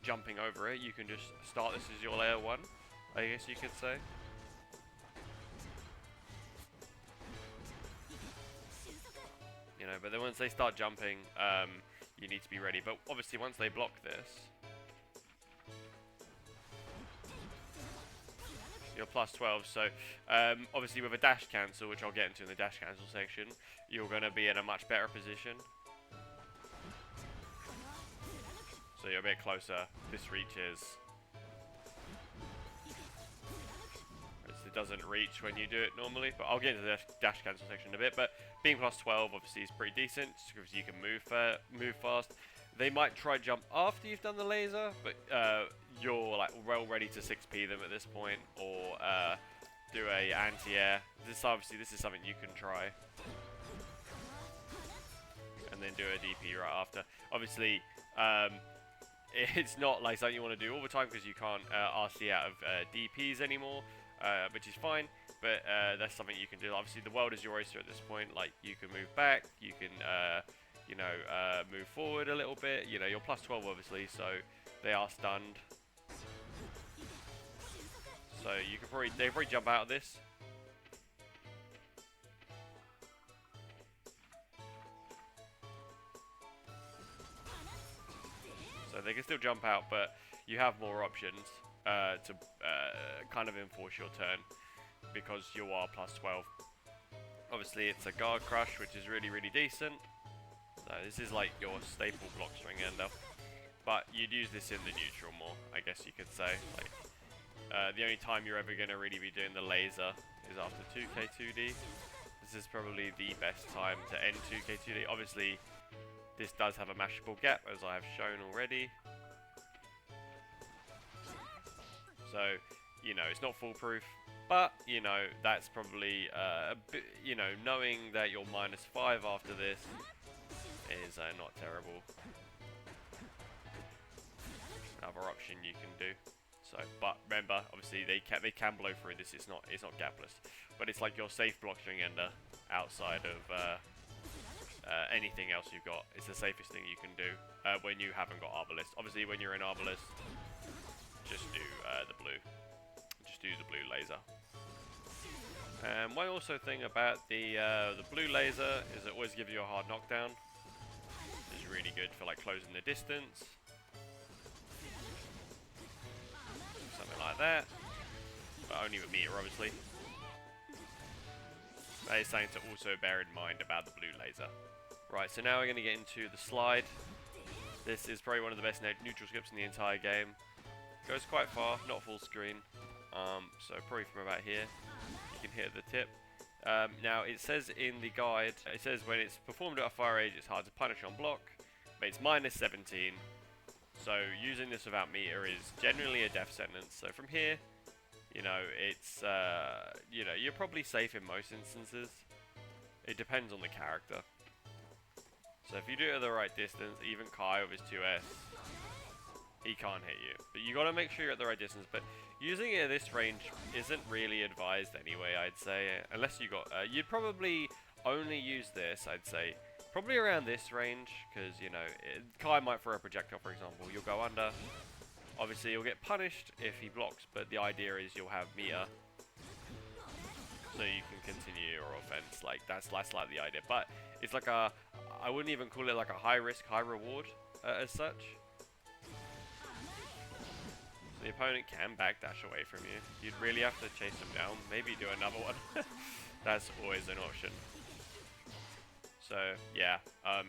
jumping over it, you can just start this as your layer 1, I guess you could say. You know, but then once they start jumping, you need to be ready. But obviously, once they block this, you're +12. So obviously, with a dash cancel, which I'll get into in the dash cancel section, you're going to be in a much better position. So you're a bit closer. This reaches. It doesn't reach when you do it normally, but I'll get into the dash cancel section in a bit. But being +12 obviously is pretty decent, because you can move fast. They might try jump after you've done the laser, but you're like well ready to 6P them at this point, or do a anti-air. This is something you can try, and then do a DP right after. Obviously, it's not like something you want to do all the time, because you can't RC out of DPs anymore. Which is fine, but that's something you can do. Obviously, the world is your oyster at this point. Like, you can move back, you can, move forward a little bit. You know, you're +12 obviously, so they are stunned. So you can they probably jump out of this. So they can still jump out, but you have more options to kind of enforce your turn, because you are +12. Obviously, it's a guard crush, which is really decent. So this is like your staple block swing ender, but you'd use this in the neutral more, I guess you could say. Like, the only time you're ever going to really be doing the laser is after 2k2d. This is probably the best time to end 2k2d. Obviously, this does have a mashable gap, as I have shown already. So, you know, it's not foolproof, but, you know, that's probably a bit, you know, knowing that you're -5 after this is not terrible. Another option you can do. So, but remember, obviously they can blow through this. It's not gapless, but it's like your safe block string ender outside of anything else you've got. It's the safest thing you can do when you haven't got Arbalest. Obviously, when you're in Arbalest, just do the blue. Just do the blue laser. One also thing about the blue laser is it always gives you a hard knockdown. It's really good for like closing the distance. Something like that. But only with meter, obviously. That is something to also bear in mind about the blue laser. Right, so now we're going to get into the slide. This is probably one of the best neutral skips in the entire game. Goes quite far, not full screen. So probably from about here, you can hit the tip. Now it says in the guide, it says when it's performed at a fire age, it's hard to punish on block, but it's -17. So using this without meter is generally a death sentence. So from here, you know, it's you know, you're probably safe in most instances. It depends on the character. So if you do it at the right distance, even Kai with his 2S, he can't hit you. But you got to make sure you're at the right distance. But using it at this range isn't really advised anyway, I'd say. Unless you got, you'd probably only use this, I'd say, probably around this range, because, you know, Kai might throw a projectile, for example. You'll go under. Obviously, you'll get punished if he blocks, but the idea is you'll have meter. So you can continue your offense. Like, that's like the idea. But it's like a, I wouldn't even call it like a high risk, high reward as such. So the opponent can backdash away from you. You'd really have to chase them down. Maybe do another one. That's always an option. So yeah,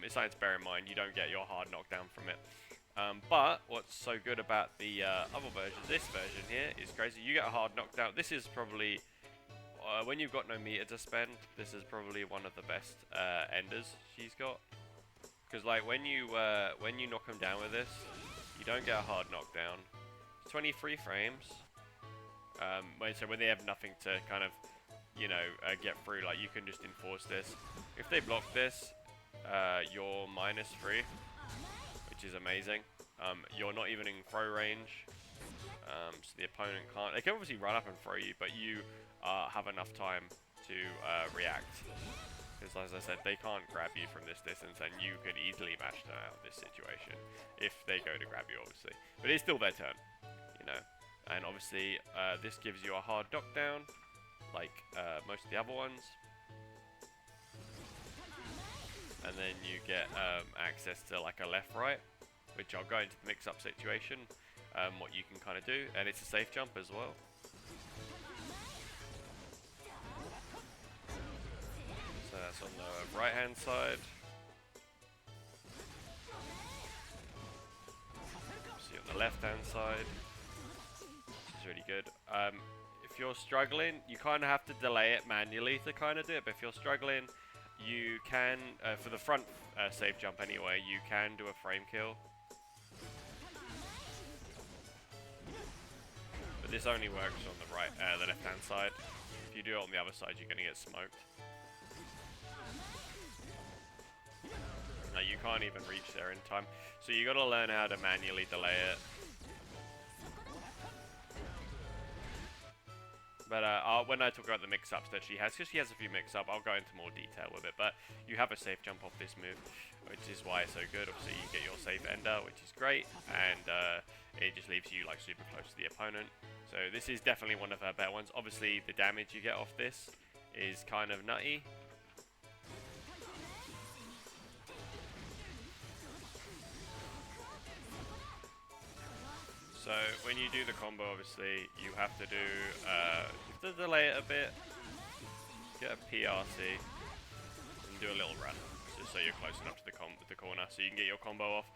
it's something to bear in mind. You don't get your hard knockdown from it. But what's so good about the other version, this version here, is crazy. You get a hard knockdown. This is probably, when you've got no meter to spend, this is probably one of the best enders she's got. Because like when you knock them down with this, you don't get a hard knockdown. It's 23 frames. So when they have nothing to kind of, you know, get through, like you can just enforce this. If they block this, you're -3, which is amazing. You're not even in throw range, so the opponent can't. They can obviously run up and throw you, but you have enough time to react. Because as I said, they can't grab you from this distance, and you could easily match them out of this situation if they go to grab you, obviously. But it's still their turn, you know. And obviously, this gives you a hard knockdown, like most of the other ones. And then you get access to like a left-right, which I'll go into the mix-up situation, what you can kind of do, and it's a safe jump as well. So that's on the right-hand side. See on the left-hand side. This is really good. If you're struggling, you kind of have to delay it manually to kind of do it, but if you're struggling, you can, for the front safe jump anyway, you can do a frame kill. But this only works on the right, the left-hand side. If you do it on the other side, you're going to get smoked. No, you can't even reach there in time. So you got to learn how to manually delay it. But when I talk about the mix-ups that she has, because she has a few mix-up, I'll go into more detail with it. But you have a safe jump off this move, which is why it's so good. Obviously, you get your safe ender, which is great, and it just leaves you like super close to the opponent. So this is definitely one of her better ones. Obviously, the damage you get off this is kind of nutty. So when you do the combo, obviously you have to do, you have to delay it a bit, get a PRC, and do a little run, just so you're close enough to the corner, so you can get your combo off.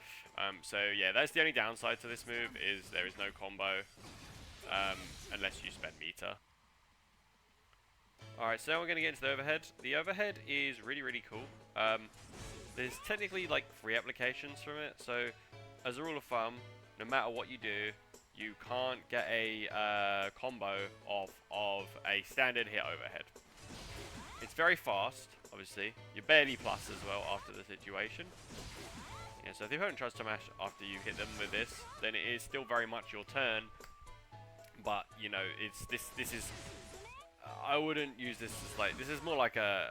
So yeah, that's the only downside to this move, is there is no combo. unless you spend meter. Alright, so now we're going to get into the overhead. The overhead is really, really cool. There's technically like 3 applications from it, so as a rule of thumb, no matter what you do, you can't get a combo off of a standard hit overhead. It's very fast, obviously. You're barely plus as well after the situation. Yeah, so if the opponent tries to mash after you hit them with this, then it is still very much your turn. But you know, it's this is. I wouldn't use this as like, this is more like a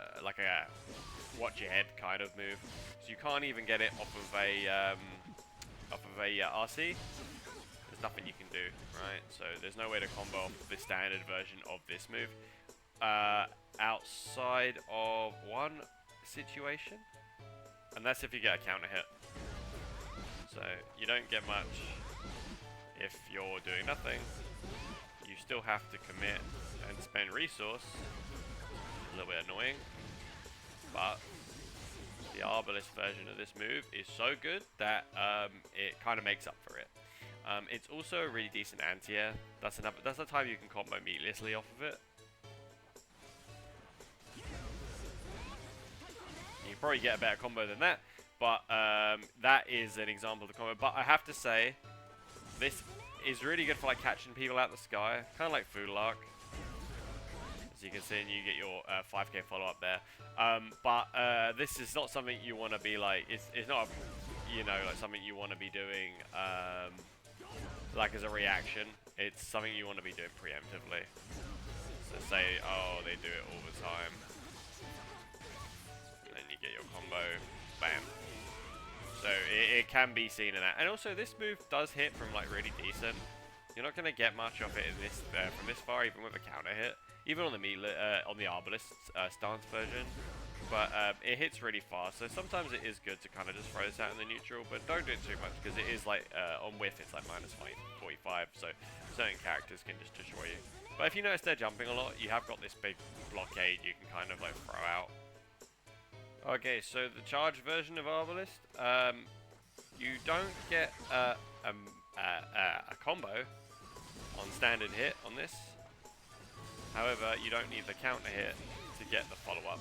watch your head kind of move. So you can't even get it off of a RC. There's nothing you can do, right? So there's no way to combo off the standard version of this move outside of one situation, and that's if you get a counter hit. So you don't get much if you're doing nothing. You still have to commit and spend resource. A little bit annoying, but the Arbalest version of this move is so good that it kind of makes up for it. It's also a really decent anti-air. That's the time you can combo meatlessly off of it. You can probably get a better combo than that, but that is an example of the combo. But I have to say, this is really good for like catching people out of the sky, kind of like Fulark. As you can see, and you get your 5k follow-up there. But this is not something you want to be like. It's not, you know, like something you want to be doing like as a reaction. It's something you want to be doing preemptively. So say, oh, they do it all the time, and then you get your combo, bam. So it can be seen in that. And also this move does hit from like really decent. You're not going to get much of it in this from this far, even with a counter hit. Even on the Arbalest stance version. But it hits really fast. So sometimes it is good to kind of just throw this out in the neutral. But don't do it too much, because it is like, on whiff it's like minus 45. So certain characters can just destroy you. But if you notice they're jumping a lot, you have got this big blockade you can kind of like throw out. Okay, so the charge version of Arbalest, you don't get a combo on standard hit on this. However, you don't need the counter hit to get the follow-up.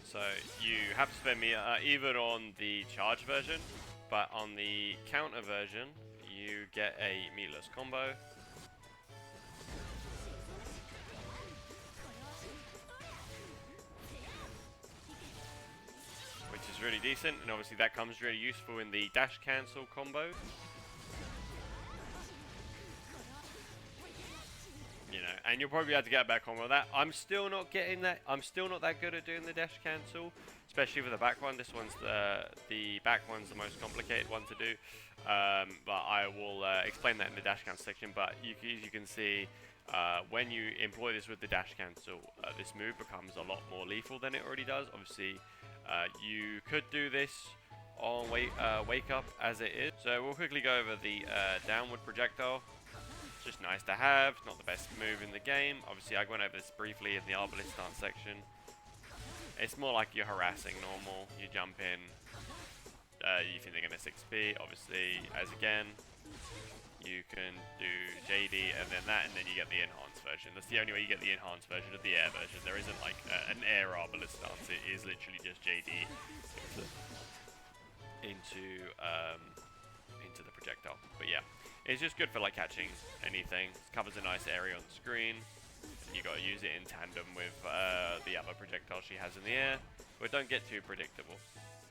So you have to spend meter even on the charge version, but on the counter version, you get a meatless combo. Which is really decent, and obviously that comes really useful in the dash cancel combo. You know, and you'll probably be able to get a better combo with that. I'm still not getting that. I'm still not that good at doing the dash cancel, especially for the back one. This one's the back one's the most complicated one to do. But I will explain that in the dash cancel section. But as you can see, when you employ this with the dash cancel, this move becomes a lot more lethal than it already does. Obviously, you could do this on wake up as it is. So we'll quickly go over the downward projectile. Just nice to have, not the best move in the game. Obviously I went over this briefly in the Arbalest stance section. It's more like you're harassing normal. You jump in, you think they're going to 6p, obviously as again. You can do JD and then that, and then you get the enhanced version. That's the only way you get the enhanced version of the air version. There isn't like an air Arbalest stance, it is literally just JD into the projectile. But yeah. It's just good for like catching anything. It covers a nice area on the screen. And you got to use it in tandem with the other projectile she has in the air. But don't get too predictable.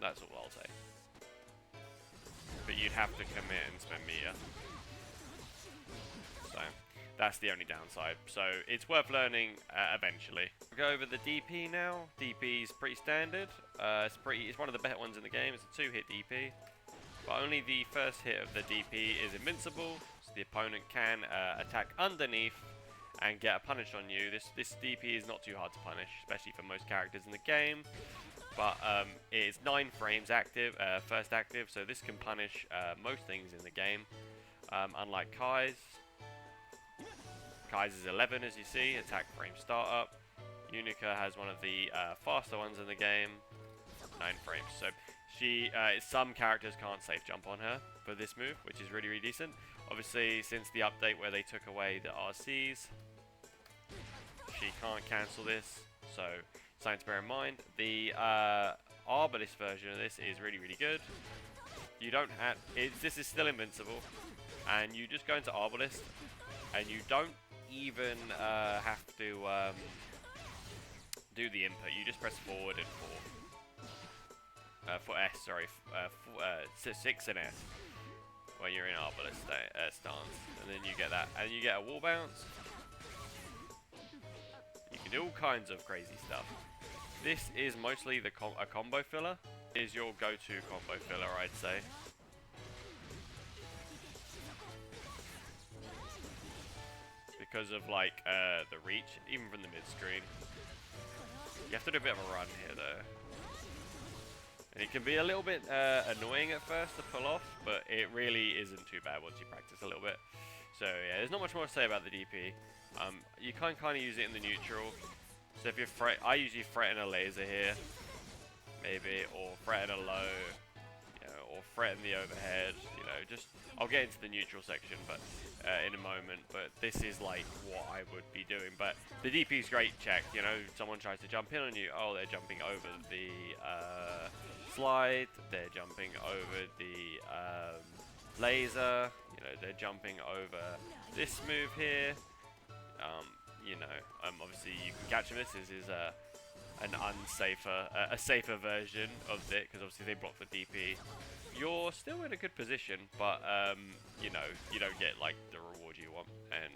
That's all I'll say. But you'd have to commit and spend meter. So that's the only downside. So it's worth learning eventually. We'll go over the DP now. DP is pretty standard. It's one of the better ones in the game. It's a 2-hit DP. But only the first hit of the DP is invincible, so the opponent can attack underneath and get a punish on you. This DP is not too hard to punish, especially for most characters in the game. But it is 9 frames active, first active, so this can punish most things in the game. Unlike Kai's. Kai's is 11 as you see, attack frame startup. Unika has one of the faster ones in the game. 9 frames. So she, some characters can't safe jump on her for this move, which is really, really decent. Obviously, since the update where they took away the RCs, she can't cancel this, so something to bear in mind. The Arbalest version of this is really, really good. You don't have, this is still invincible, and you just go into Arbalest, and you don't even have to do the input. You just press forward and 4. For S, sorry, 6 and S when you're in Arbalest stance, and then you get that, and you get a wall bounce. You can do all kinds of crazy stuff. This is mostly a combo filler. Is your go-to combo filler, I'd say. Because of like the reach, even from the mid screen. You have to do a bit of a run here though. And it can be a little bit annoying at first to pull off, but it really isn't too bad once you practice a little bit. So yeah, there's not much more to say about the DP. You can kind of use it in the neutral. So if you're I usually threaten a laser here, maybe, or threaten a low, you know, or threaten the overhead. You know, just I'll get into the neutral section, but in a moment. But this is like what I would be doing. But the DP is great. Check. You know, someone tries to jump in on you. Oh, they're jumping over the slide. They're jumping over the laser. You know, they're jumping over this move here. You know, obviously you can catch them. This is an unsafer, a safer version of it, because obviously they block the DP. You're still in a good position, but you know, you don't get like the reward you want, and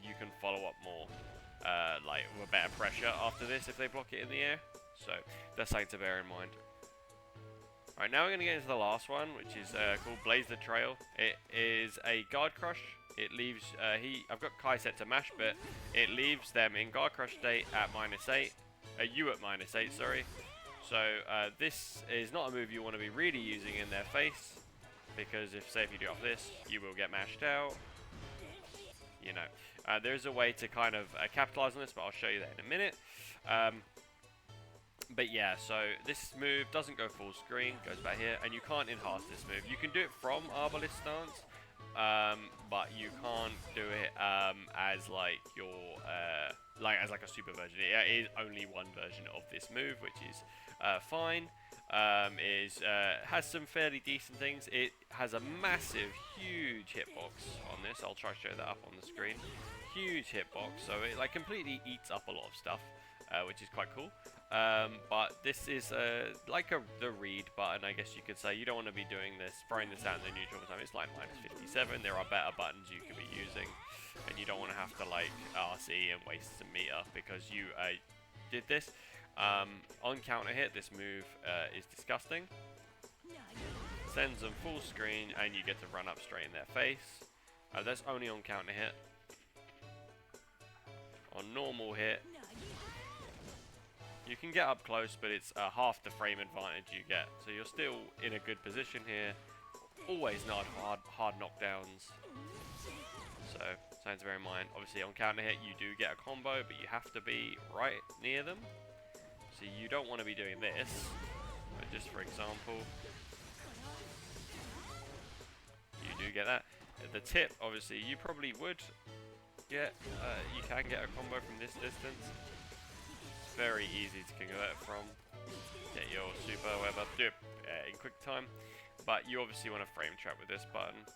you can follow up more, like with better pressure after this if they block it in the air. So that's something to bear in mind. Alright, now we're going to get into the last one, which is called Blaze the Trail. It is a guard crush. It leaves, I've got Kai set to mash, but it leaves them in guard crush state at -8. You at -8, sorry. So this is not a move you want to be really using in their face, because if, say, if you do off this, you will get mashed out. You know, there's a way to kind of capitalize on this, but I'll show you that in a minute. But yeah, so this move doesn't go full screen, goes back here, and you can't enhance this move. You can do it from Arbalest stance, but you can't do it as like your as like a super version. It is only one version of this move, which is fine. Has some fairly decent things. It has a massive, huge hitbox on this. I'll try to show that up on the screen. Huge hitbox, so it like completely eats up a lot of stuff, which is quite cool. But this is like the read button, I guess you could say. You don't want to be doing this, throwing this out in the neutral time. It's like -57. There are better buttons you could be using, and you don't want to have to like RC and waste some meter because you did this. On counter hit, this move is disgusting. Sends them full screen, and you get to run up straight in their face. That's only on counter hit. On normal hit, you can get up close, but it's half the frame advantage you get. So you're still in a good position here. Always not hard knockdowns. So something to bear in mind. Obviously on counter hit you do get a combo, but you have to be right near them. So you don't want to be doing this. But just for example, you do get that. The tip, obviously, you probably would get. You can get a combo from this distance. Very easy to convert from. Get your super, whatever, do it in quick time. But you obviously want to frame trap with this button,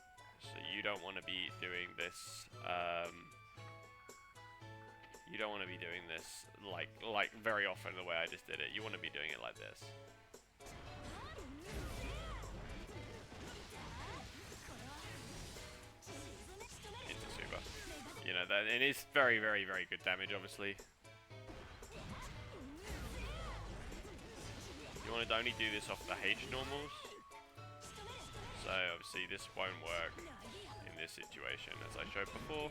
so you don't want to be doing this. You don't want to be doing this like very often the way I just did it. You want to be doing it like this. Into super. You know that it is very, very, very good damage, obviously. You want to only do this off the H normals, so obviously this won't work in this situation as I showed before.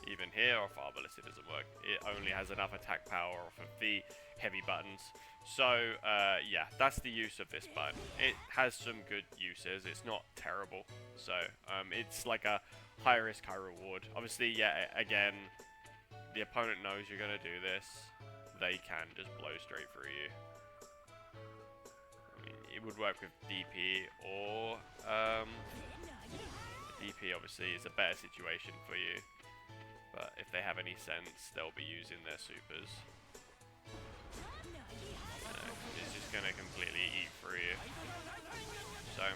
Even here off Arbalest it doesn't work. It only has enough attack power off of the heavy buttons. So yeah, that's the use of this button. It has some good uses. It's not terrible. So it's like a high risk, high reward. Obviously, yeah, again, the opponent knows you're going to do this. they can just blow straight through you. I mean, it would work with DP or DP obviously is a better situation for you, but if they have any sense, they'll be using their supers. It's just gonna completely eat through you. So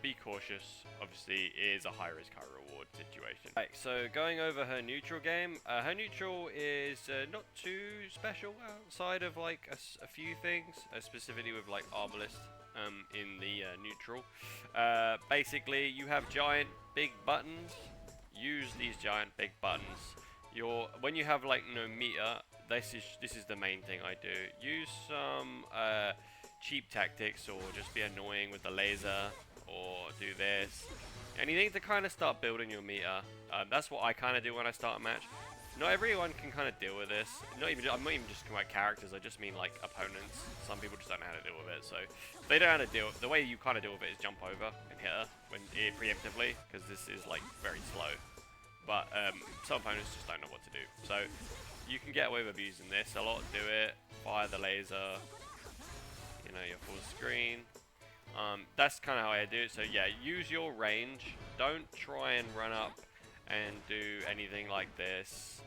be cautious. Obviously, it is a high risk, high reward situation. Right, so going over her neutral game. Her neutral is not too special outside of like a few things, specifically with like Arbalest in the neutral. Basically, you have giant big buttons. Use these giant big buttons. When you have like no meter, this is the main thing I do. Use some cheap tactics, or just be annoying with the laser, or do this. Anything to kind of start building your meter. That's what I kind of do when I start a match. Not everyone can kind of deal with this. I'm not even just talking about characters. I just mean like opponents. Some people just don't know how to deal with it. So if they don't know how to deal. The way you kind of deal with it is jump over and hit her preemptively, because this is like very slow. But some opponents just don't know what to do. So you can get away with abusing this a lot. Do it. Fire the laser. You know, your full screen. That's kind of how I do it. So yeah, use your range. Don't try and run up and do anything like this,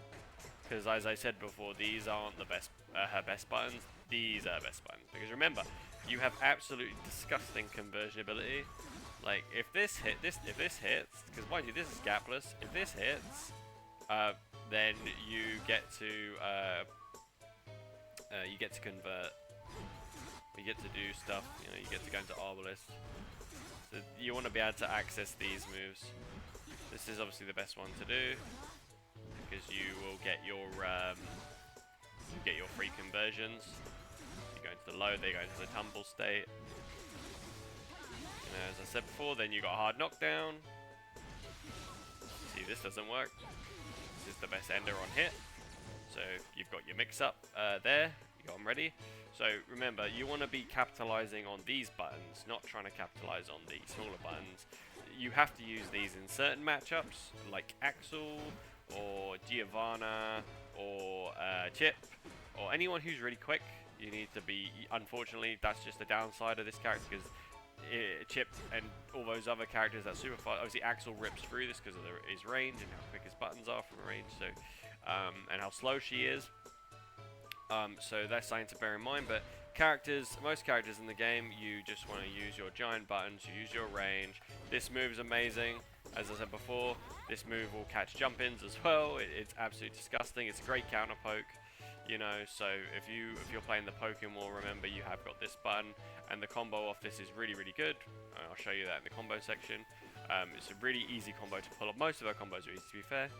because as I said before, these aren't the best, her best buttons. These are best buttons, because remember, you have absolutely disgusting conversion ability. Like if this hits, because mind you, this is gapless. If this hits, then you get to convert. You get to do stuff. You know, you get to go into Arbalest. So you want to be able to access these moves. This is obviously the best one to do, because you will get your free conversions. You go into the low, they go into the tumble state. You know, as I said before, then you got hard knockdown. See, this doesn't work. This is the best ender on hit. So you've got your mix-up there. You got them ready. So remember, you want to be capitalizing on these buttons, not trying to capitalize on the smaller buttons. You have to use these in certain matchups, like Axel, or Giovanna, or Chip, or anyone who's really quick. You need to be, unfortunately, that's just the downside of this character, because Chip and all those other characters that super fast, obviously Axel rips through this because of his range and how quick his buttons are from range, so and how slow she is. So that's something to bear in mind. But most characters in the game, you just want to use your giant buttons, you use your range. This move is amazing. As I said before, this move will catch jump-ins as well. It's absolutely disgusting. It's a great counter poke, you know. So if you're playing the poking wall, remember you have got this button, and the combo off this is really, really good. I'll show you that in the combo section. It's a really easy combo to pull off. Most of our combos are easy, to be fair.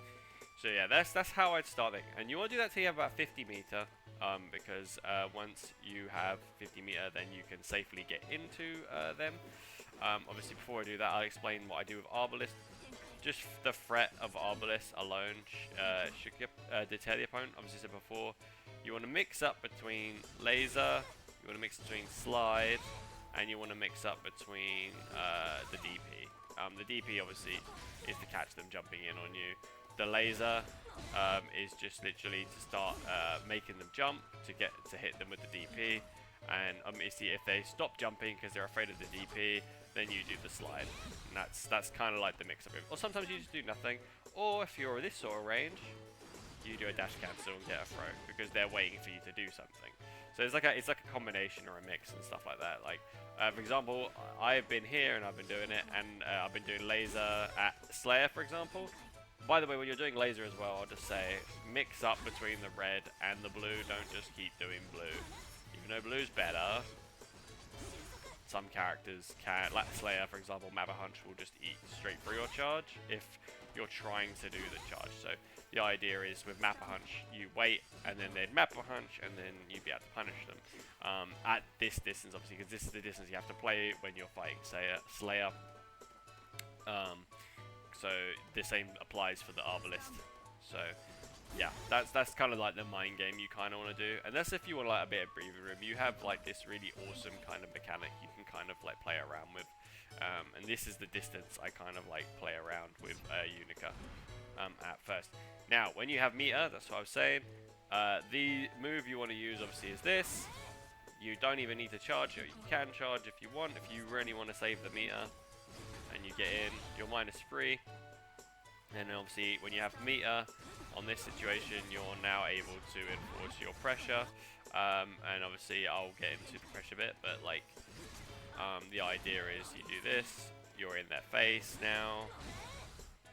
So yeah, that's how I'd start it. And you want to do that till you have about 50 meter. Because once you have 50 meter, then you can safely get into them. Obviously, before I do that, I'll explain what I do with Arbalest. Just the threat of Arbalest alone should deter the opponent. Obviously, said before, you want to mix up between laser, you want to mix between slide, and you want to mix up between the DP. The DP obviously is to catch them jumping in on you. The laser is just literally to start making them jump to hit them with the DP, and if they stop jumping because they're afraid of the DP, then you do the slide. And that's kind of like the mix-up. Or sometimes you just do nothing, or if you're this sort of range, you do a dash cancel and get a throw because they're waiting for you to do something. So it's like a combination or a mix and stuff like that. Like for example, I've been here and I've been doing it, and I've been doing laser at Slayer, for example. By the way, when you're doing laser as well, I'll just say, mix up between the red and the blue. Don't just keep doing blue. Even though blue's better, some characters can, like Slayer, for example, Mappa Hunch will just eat straight through your charge if you're trying to do the charge. So the idea is with Mappa Hunch, you wait, and then they'd Mappa Hunch, and then you'd be able to punish them. At this distance, obviously, because this is the distance you have to play when you're fighting, say, Slayer. So the same applies for the Arbalest. So yeah, that's kind of like the mind game you kind of want to do. And that's if you want like a bit of breathing room. You have like this really awesome kind of mechanic you can kind of like play around with. And this is the distance I kind of like play around with Unika at first. Now, when you have meter, that's what I was saying, The move you want to use obviously is this. You don't even need to charge it. You can charge if you want, if you really want to save the meter. And you get in, you're -3. And then obviously when you have meter on this situation, you're now able to enforce your pressure. And obviously I'll get into the pressure bit, but like the idea is you do this, you're in their face now.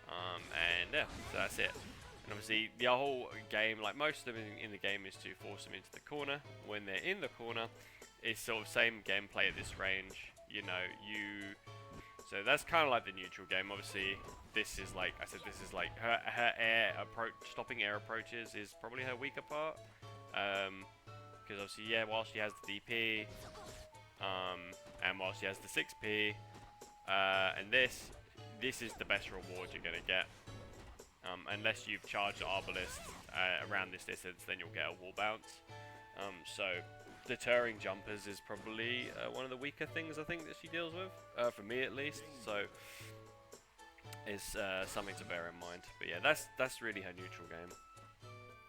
And yeah, so that's it. And obviously the whole game, like most of them in the game, is to force them into the corner. When they're in the corner, it's sort of same gameplay at this range. You know, so that's kind of like the neutral game. Obviously, this is like I said, this is like her air approach, stopping air approaches is probably her weaker part. Because obviously, yeah, while she has the DP, and while she has the 6P, and this is the best reward you're gonna get. Unless you've charged Arbalest around this distance, then you'll get a wall bounce. So deterring jumpers is probably one of the weaker things I think that she deals with, for me at least. So it's something to bear in mind. But yeah, that's really her neutral game.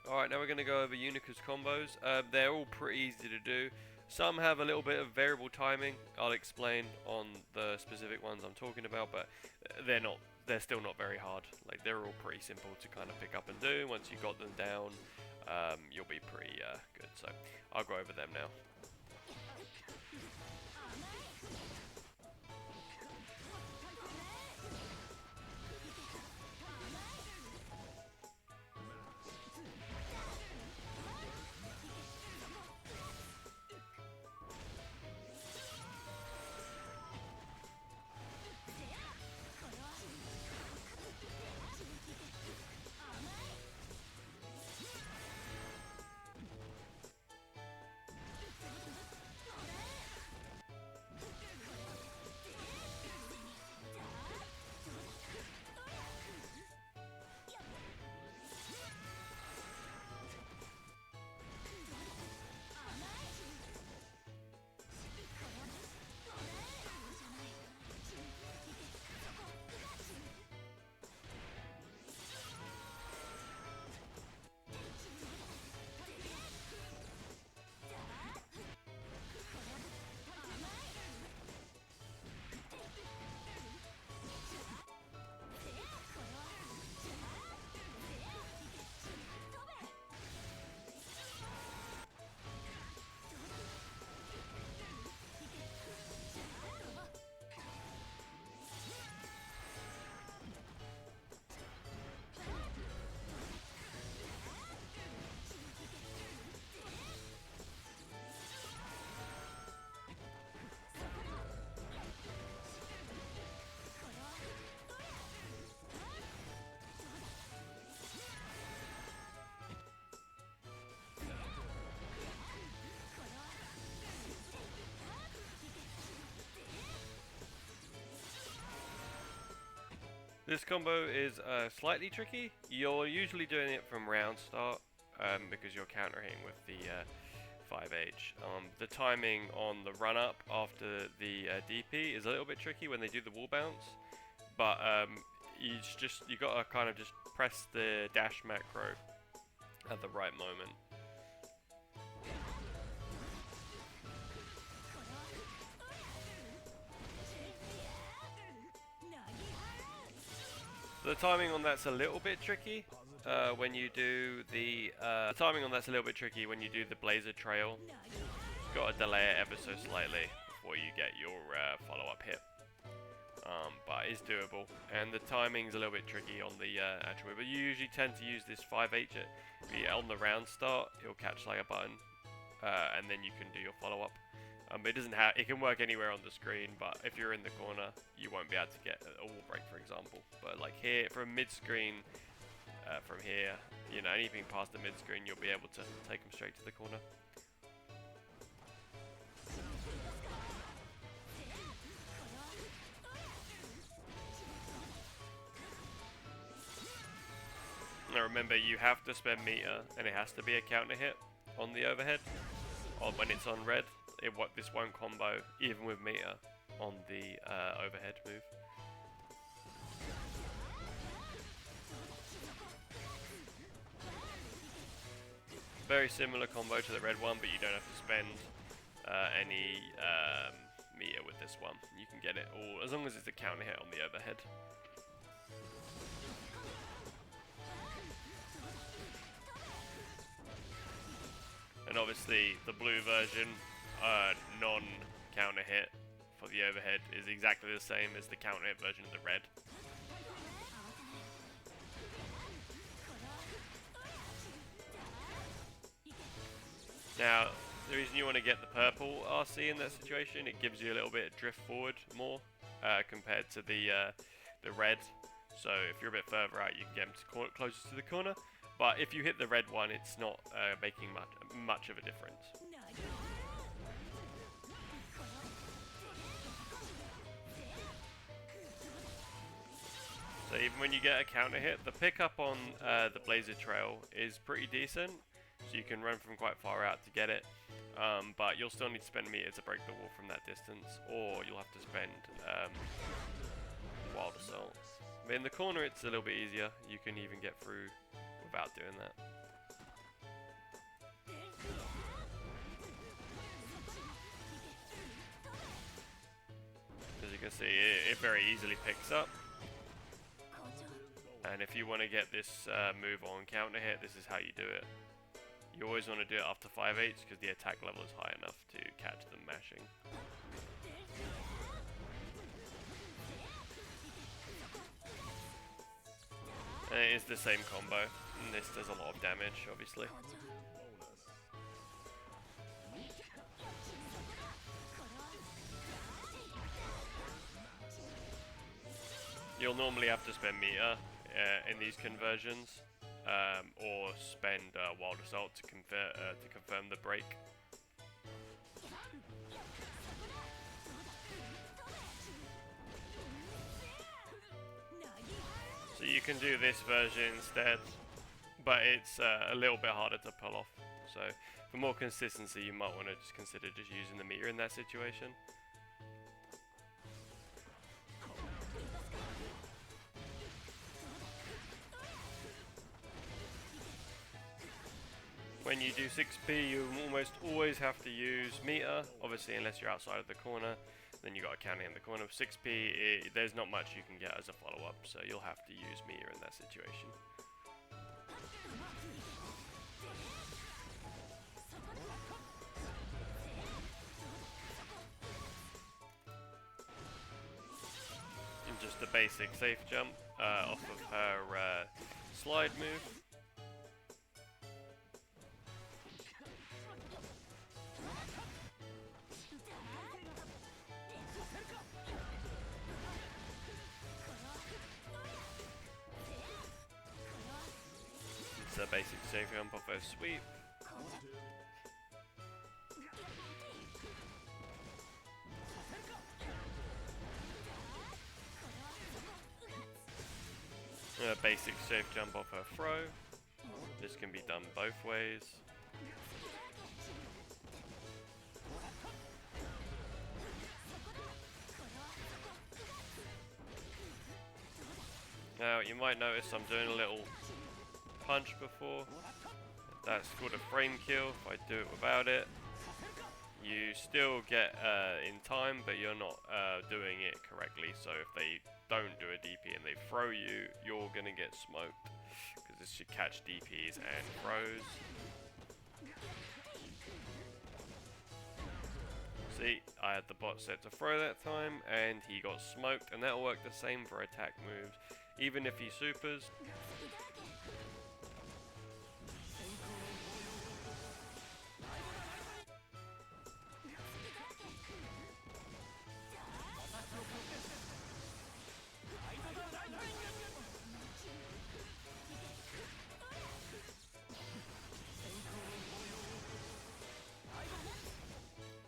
Alright, now we're going to go over Unika's combos. They're all pretty easy to do. Some have a little bit of variable timing. I'll explain on the specific ones I'm talking about, but they're still not very hard. Like, they're all pretty simple to kind of pick up and do. Once you got them down, you'll be pretty good. So I'll go over them now. This combo is slightly tricky. You're usually doing it from round start because you're countering with the 5H. The timing on the run up after the DP is a little bit tricky when they do the wall bounce, but you gotta kind of just press the dash macro at the right moment. The timing on that's a little bit tricky when you do the Blazer Trail. You've got to delay it ever so slightly before you get your follow-up hit, but it's doable. And the timing's a little bit tricky on the actual move, but you usually tend to use this 5H on the round start. It'll catch like a button, and then you can do your follow-up. It can work anywhere on the screen, but if you're in the corner, you won't be able to get a wall break, for example. But like here, from mid-screen, from here, you know, anything past the mid-screen, you'll be able to take them straight to the corner. Now remember, you have to spend meter, and it has to be a counter hit on the overhead, or when it's on red. This won't combo even with meter on the overhead move. Very similar combo to the red one, but you don't have to spend any meter with this one. You can get it all, as long as it's a counter hit on the overhead. And obviously the blue version, non-counter hit for the overhead, is exactly the same as the counter hit version of the red. Now, the reason you want to get the purple RC in that situation, it gives you a little bit of drift forward more compared to the red. So if you're a bit further out, you can get them closer to the corner. But if you hit the red one, it's not making much of a difference. So even when you get a counter hit, the pickup on the Blazer Trail is pretty decent. So you can run from quite far out to get it. But you'll still need to spend meter to break the wall from that distance, or you'll have to spend Wild Assault. But in the corner it's a little bit easier. You can even get through without doing that. As you can see, it very easily picks up. And if you want to get this move on counter hit, this is how you do it. You always want to do it after 5/8 because the attack level is high enough to catch them mashing. And it is the same combo, and this does a lot of damage, obviously. You'll normally have to spend meter in these conversions, or spend Wild Assault to confirm the break. So you can do this version instead, but it's a little bit harder to pull off. So for more consistency, you might want to just consider just using the meter in that situation. When you do 6p, you almost always have to use meter, obviously unless you're outside of the corner, then you got a counter in the corner. 6p, there's not much you can get as a follow-up, so you'll have to use meter in that situation. And just a basic safe jump off of her slide move. It's a basic safe jump off her sweep. A basic safe jump off her throw. This can be done both ways. Now you might notice I'm doing a little punch before. That's called a frame kill. If I do it without it, you still get in time, but you're not doing it correctly. So if they don't do a DP and they throw you, you're gonna get smoked, because this should catch DPs and throws. See, I had the bot set to throw that time, and he got smoked, and that'll work the same for attack moves, even if he supers.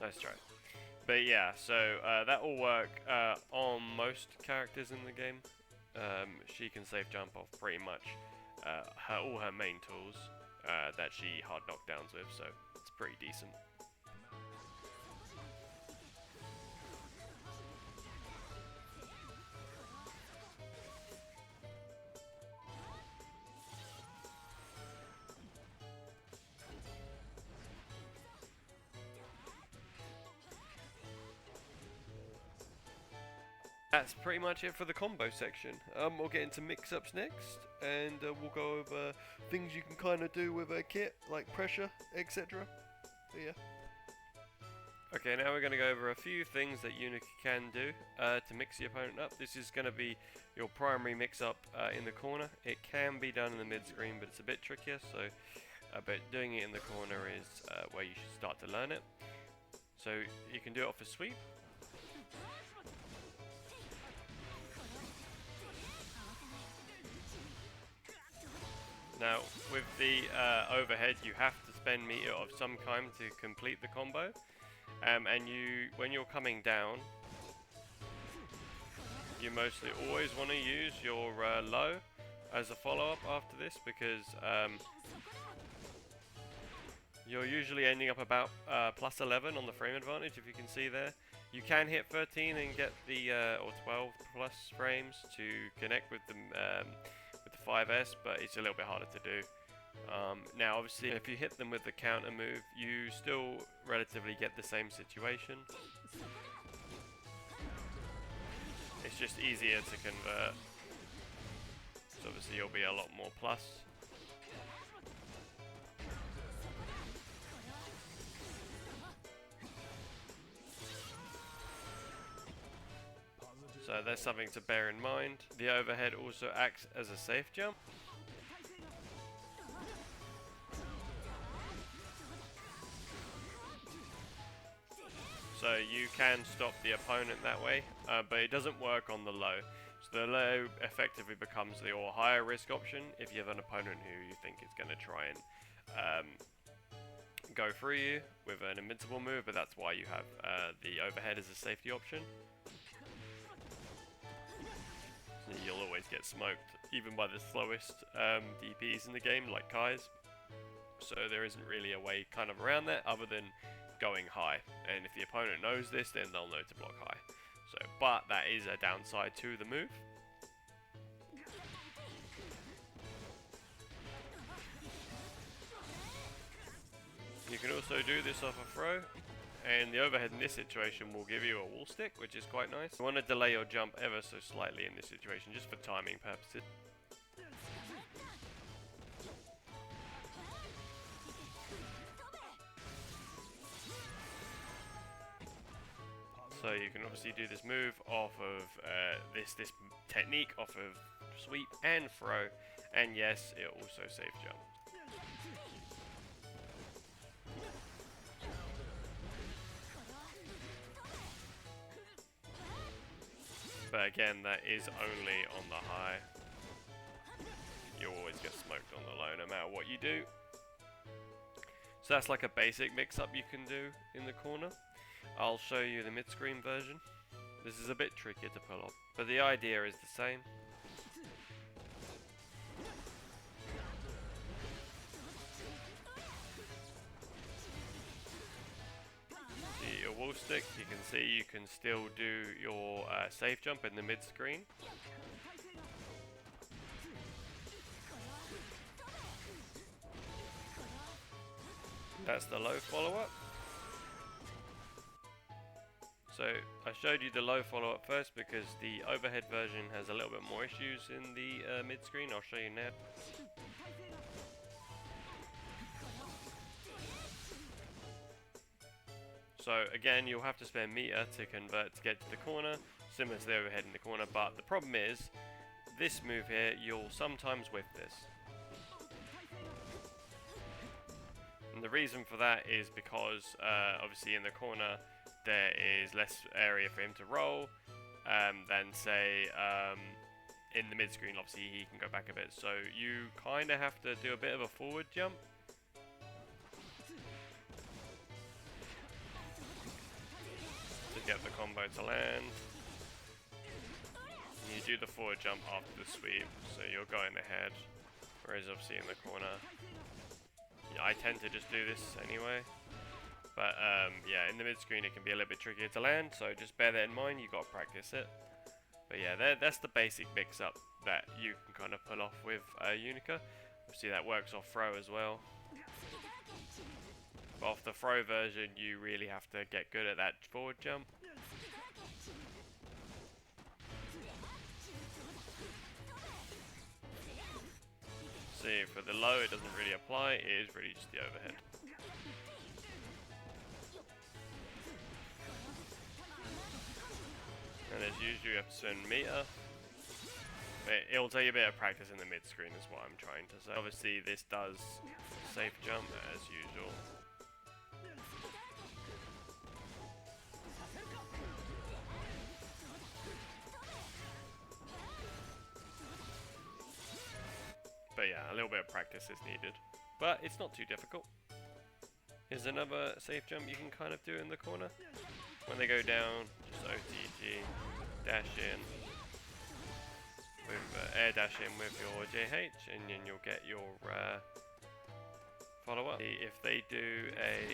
Nice try. But yeah, so that will work on most characters in the game. She can safe jump off pretty much all her main tools that she hard knockdowns with, so it's pretty decent. That's pretty much it for the combo section. We'll get into mix-ups next, and we'll go over things you can kind of do with a kit, like pressure, etc. So yeah. Okay, now we're going to go over a few things that Unika can do to mix the opponent up. This is going to be your primary mix-up in the corner. It can be done in the mid-screen, but it's a bit trickier, so but doing it in the corner is where you should start to learn it. So you can do it off a sweep. Now, with the overhead, you have to spend meter of some kind to complete the combo. And when you're coming down, you mostly always want to use your low as a follow-up after this, because you're usually ending up about plus 11 on the frame advantage, if you can see there. You can hit 13 and get the or 12 plus frames to connect with the 5S, but it's a little bit harder to do. Now obviously if you hit them with the counter move, you still relatively get the same situation. It's just easier to convert, so obviously you'll be a lot more plus. So there's something to bear in mind. The overhead also acts as a safe jump. So you can stop the opponent that way, but it doesn't work on the low. So the low effectively becomes your higher risk option if you have an opponent who you think is going to try and go through you with an invincible move, but that's why you have the overhead as a safety option. You'll always get smoked, even by the slowest DPs in the game, like Kai's. So there isn't really a way kind of around that other than going high. And if the opponent knows this, then they'll know to block high. So, but that is a downside to the move. You can also do this off a throw. And the overhead in this situation will give you a wall stick, which is quite nice. You want to delay your jump ever so slightly in this situation, just for timing purposes. So you can obviously do this move off of this technique off of sweep and throw, and yes, it also safe jump. But again, that is only on the high. You'll always get smoked on the low no matter what you do. So that's like a basic mix-up you can do in the corner. I'll show you the mid-screen version. This is a bit trickier to pull off, but the idea is the same. Your wall stick, you can see you can still do your safe jump in the mid-screen. That's the low follow-up. So I showed you the low follow-up first because the overhead version has a little bit more issues in the mid-screen. I'll show you now. So again, you'll have to spend meter to convert to get to the corner, similar to the overhead in the corner, but the problem is, this move here, you'll sometimes whiff this. And the reason for that is because, obviously in the corner, there is less area for him to roll, than say, in the mid-screen, obviously he can go back a bit. So you kind of have to do a bit of a forward jump. Get the combo to land. You do the forward jump after the sweep, so you're going ahead. Whereas obviously in the corner, yeah, I tend to just do this anyway. But yeah, in the mid screen it can be a little bit trickier to land, so just bear that in mind. You got to practice it. But yeah, that's the basic mix-up that you can kind of pull off with Unika. Obviously that works off throw as well. But off the throw version, you really have to get good at that forward jump. See, for the low it doesn't really apply, it is really just the overhead. And as usual you have to spend meter. It'll take you a bit of practice in the mid screen is what I'm trying to say. Obviously this does safe jump as usual. But yeah, a little bit of practice is needed. But it's not too difficult. Here's another safe jump you can kind of do in the corner. When they go down, just OTG, dash in. With air dash in with your JH, and then you'll get your follow up. If they do a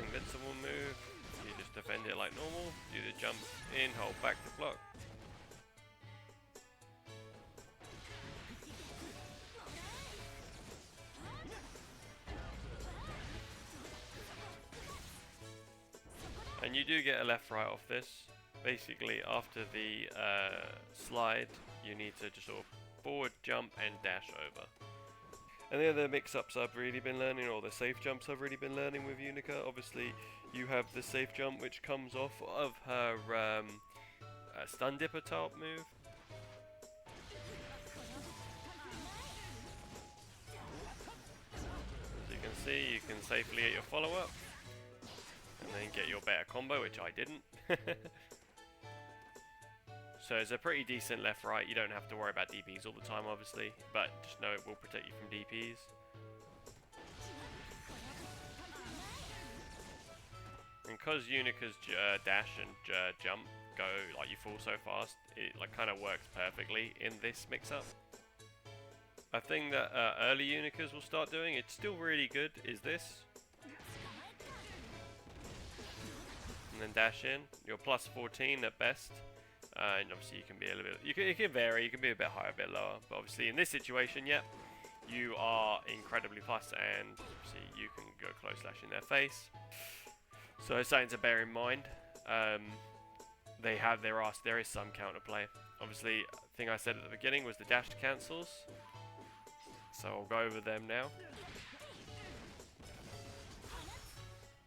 invincible move, you just defend it like normal, do the jump in, hold back to block. And you do get a left right off this. Basically, after the slide, you need to just sort of forward jump and dash over. And the other mix-ups I've really been learning, or the safe jumps I've really been learning with Unika, obviously you have the safe jump which comes off of her stun dipper type move. As you can see, you can safely get your follow-up, and then get your better combo, which I didn't. So it's a pretty decent left-right. You don't have to worry about DPs all the time, obviously, but just know it will protect you from DPs. And because Unika's dash and jump go, like, you fall so fast, it like kind of works perfectly in this mix-up. A thing that early Unikas will start doing, it's still really good, is this. And then dash in. You're plus 14 at best. And obviously you can be a little bit, it can vary, you can be a bit higher, a bit lower, but obviously in this situation, yep, you are incredibly plus, and obviously you can go close slash in their face. So it's something to bear in mind. There is some counterplay. Obviously, the thing I said at the beginning was the dash cancels, so I'll go over them now.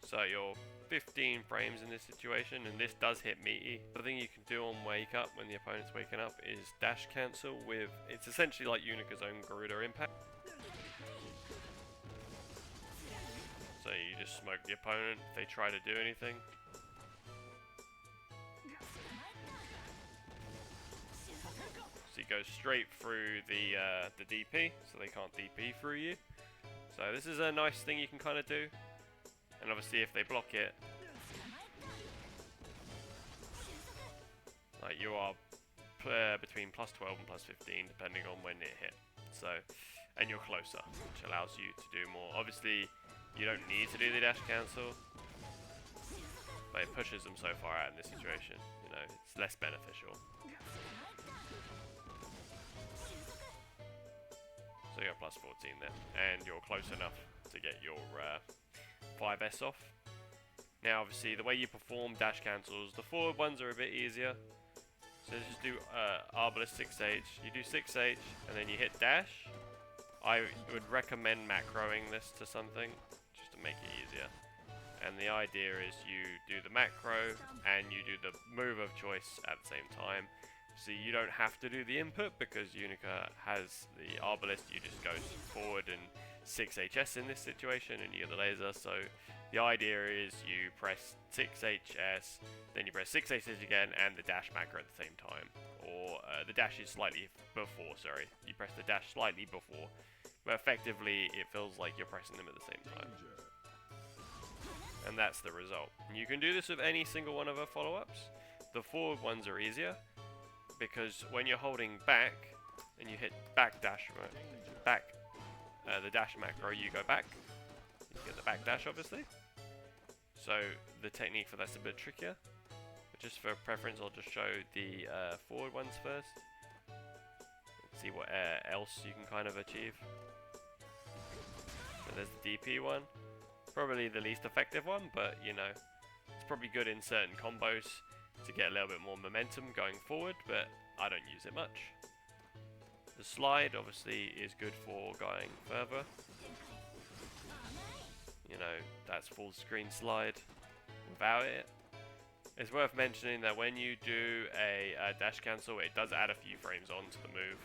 So you're 15 frames in this situation, and this does hit meaty. The thing you can do on wake up when the opponent's waking up is dash cancel with, it's essentially like Unika's own Garuda impact. So you just smoke the opponent if they try to do anything. So you go straight through the DP, so they can't DP through you. So this is a nice thing you can kind of do. And obviously if they block it, like you are between plus 12 and plus 15 depending on when it hit. So, and you're closer, which allows you to do more. Obviously you don't need to do the dash cancel, but it pushes them so far out in this situation, you know, it's less beneficial. So you're plus 14 there, and you're close enough to get your 5S off. Now obviously the way you perform dash cancels, the forward ones are a bit easier. So just do Arbalest 6H, you do 6H and then you hit dash. I would recommend macroing this to something just to make it easier. And the idea is you do the macro and you do the move of choice at the same time. So you don't have to do the input because Unika has the Arbalest, you just go forward and 6HS in this situation and you get the laser. So the idea is you press 6HS, then you press 6HS again and the dash macro at the same time. Or the dash is slightly before, sorry. You press the dash slightly before, but effectively it feels like you're pressing them at the same time. And that's the result. And you can do this with any single one of our follow-ups. The forward ones are easier, because when you're holding back and you hit back dash, the dash macro, you go back. You get the back dash, obviously. So the technique for that's a bit trickier. But just for preference, I'll just show the forward ones first. Let's see what else you can kind of achieve. So there's the DP one. Probably the least effective one, but you know, it's probably good in certain combos to get a little bit more momentum going forward, but I don't use it much. The slide obviously is good for going further. You know, that's full screen slide. Without it, it's worth mentioning that when you do a dash cancel, it does add a few frames onto the move.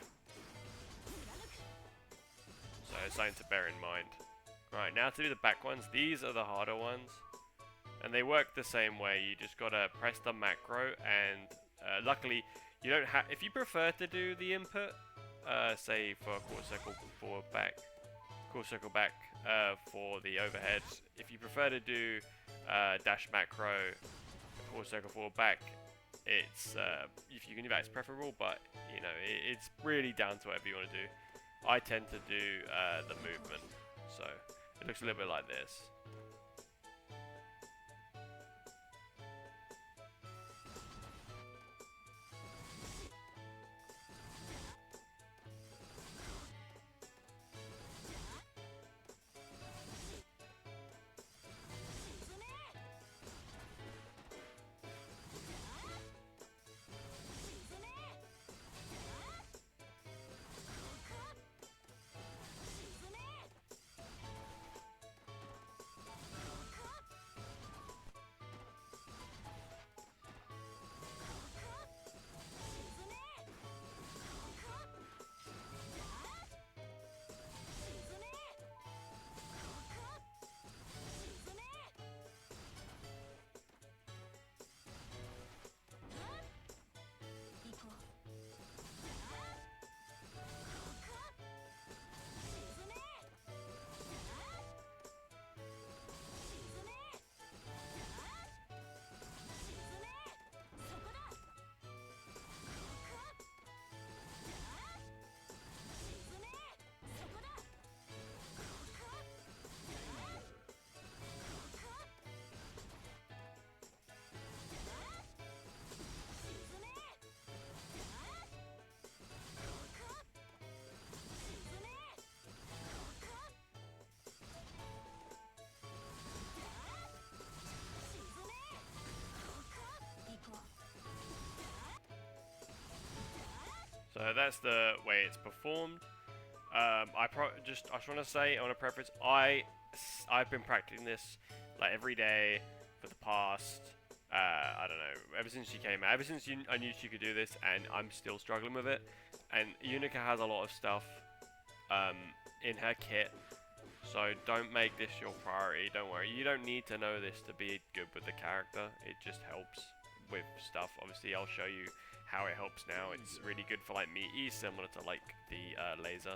So it's something to bear in mind. Right, now to do the back ones. These are the harder ones. And they work the same way. You just gotta press the macro, and luckily you don't have. If you prefer to do the input, say for a quarter circle forward back, quarter circle back for the overhead. If you prefer to do dash macro, quarter circle forward back, it's if you can do that, it's preferable. But you know, it's really down to whatever you want to do. I tend to do the movement, so it looks a little bit like this. So that's the way it's performed. I just want to say, I want to preface, I've been practicing this like every day for the past I don't know, ever since she came out, ever since I knew she could do this, and I'm still struggling with it. And Unika has a lot of stuff in her kit, so don't make this your priority. Don't worry, you don't need to know this to be good with the character. It just helps with stuff. Obviously, I'll show you how it helps now. It's really good for like meaty, similar to like the laser.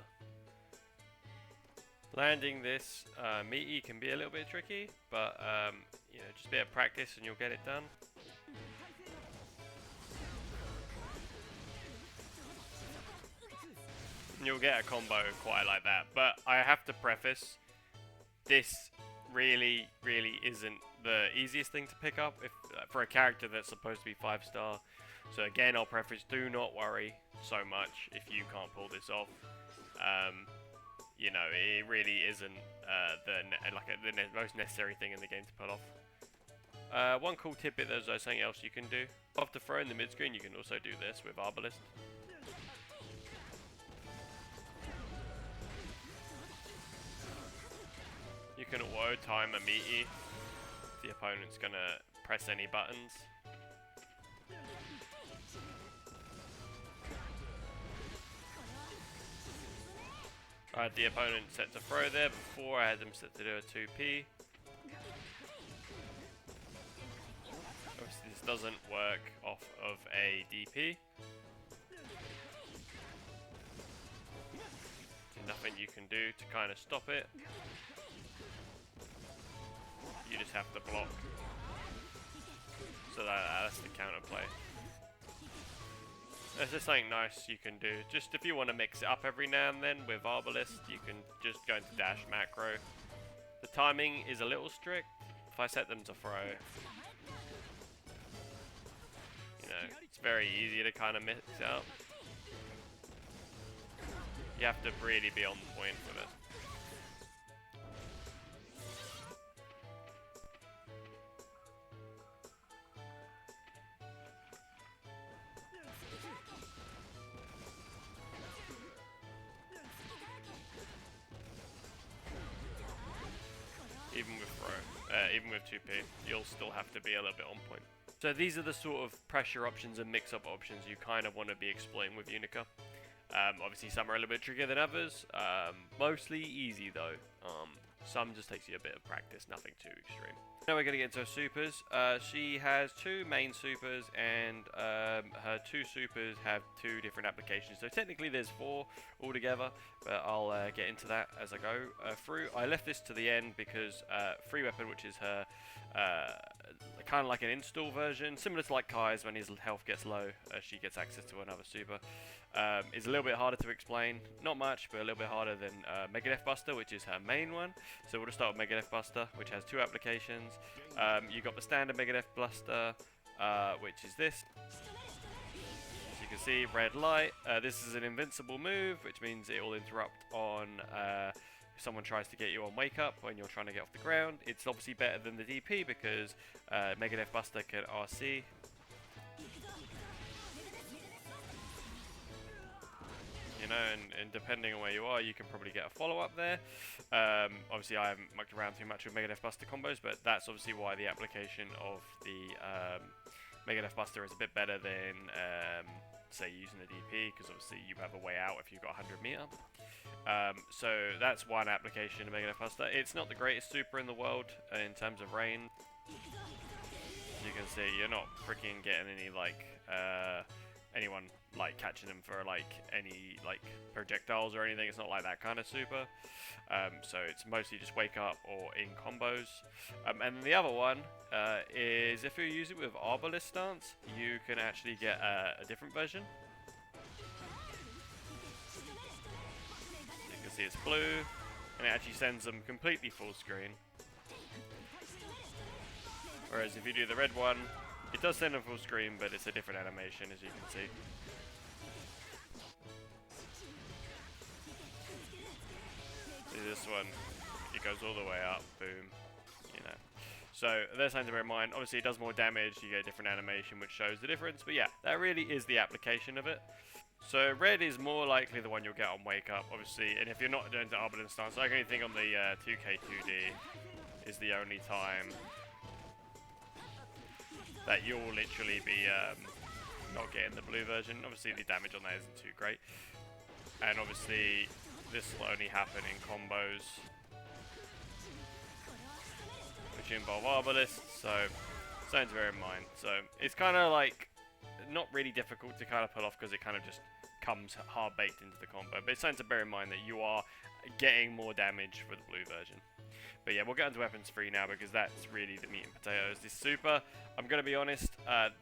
Landing this meaty can be a little bit tricky, but you know, just a bit of practice and you'll get it done. And you'll get a combo quite like that, but I have to preface, this really isn't the easiest thing to pick up if for a character that's supposed to be 5-star. So again, I'll preface, do not worry so much if you can't pull this off. You know, it really isn't the most necessary thing in the game to pull off. One cool tidbit, there's something else you can do. After throwing the mid-screen, you can also do this with Arbalest. You can auto time a meaty if the opponent's gonna press any buttons. I had the opponent set to throw there before, I had them set to do a 2P. Obviously this doesn't work off of a DP. There's nothing you can do to kind of stop it. You just have to block. So that's the counterplay. There's just something nice you can do. Just if you want to mix it up every now and then with Arbalest, you can just go into dash macro. The timing is a little strict. If I set them to throw, you know, it's very easy to kind of mix it up. You have to really be on point with it. even with throw, even with 2P, you'll still have to be a little bit on point. So these are the sort of pressure options and mix-up options you kind of want to be exploiting with Unika. Obviously some are a little bit trickier than others, mostly easy though. Some just takes you a bit of practice, nothing too extreme. Now we're going to get into her supers. She has 2 main supers, and her 2 supers have 2 different applications. So technically there's 4 altogether, but I'll get into that as I go through. I left this to the end because free weapon, which is her kind of like an install version, similar to like Kai's when his health gets low, she gets access to another super. Is a little bit harder to explain, not much, but a little bit harder than Mega Death Buster, which is her main one. So we'll just start with Mega Death Buster, which has 2 applications. You got the standard Mega Death Buster, which is this. As you can see, red light. This is an invincible move, which means it will interrupt on if someone tries to get you on wake up when you're trying to get off the ground. It's obviously better than the DP because Mega Death Buster can RC. You know, and depending on where you are, you can probably get a follow-up there. Obviously, I haven't mucked around too much with Mega Death Buster combos, but that's obviously why the application of the Mega Death Buster is a bit better than, say, using the DP, because obviously you have a way out if you've got 100 meter. So that's one application of Mega Death Buster. It's not the greatest super in the world in terms of range. You can see you're not freaking getting any, like, anyone like catching them for like any like projectiles or anything. It's not like that kind of super. So it's mostly just wake up or in combos. And the other one is if you use it with Arbalest stance, you can actually get a different version. You can see it's blue, and it actually sends them completely full screen. Whereas if you do the red one, it does send them full screen, but it's a different animation, as you can see. This one, it goes all the way up, boom, you know. So there's something to bear in mind. Obviously it does more damage, you get a different animation which shows the difference, but yeah, that really is the application of it. So red is more likely the one you'll get on wake up, obviously, and if you're not doing the Arbalest stance, I can only think on the 2K2D is the only time that you'll literally be not getting the blue version. Obviously the damage on that isn't too great, and obviously this will only happen in combos which involve Arbalest, so something to bear in mind. So it's kind of like not really difficult to kind of pull off because it kind of just comes hard baked into the combo, but it's something to bear in mind that you are getting more damage for the blue version. But yeah, we'll get into weapons 3 now because that's really the meat and potatoes. This super, I'm going to be honest,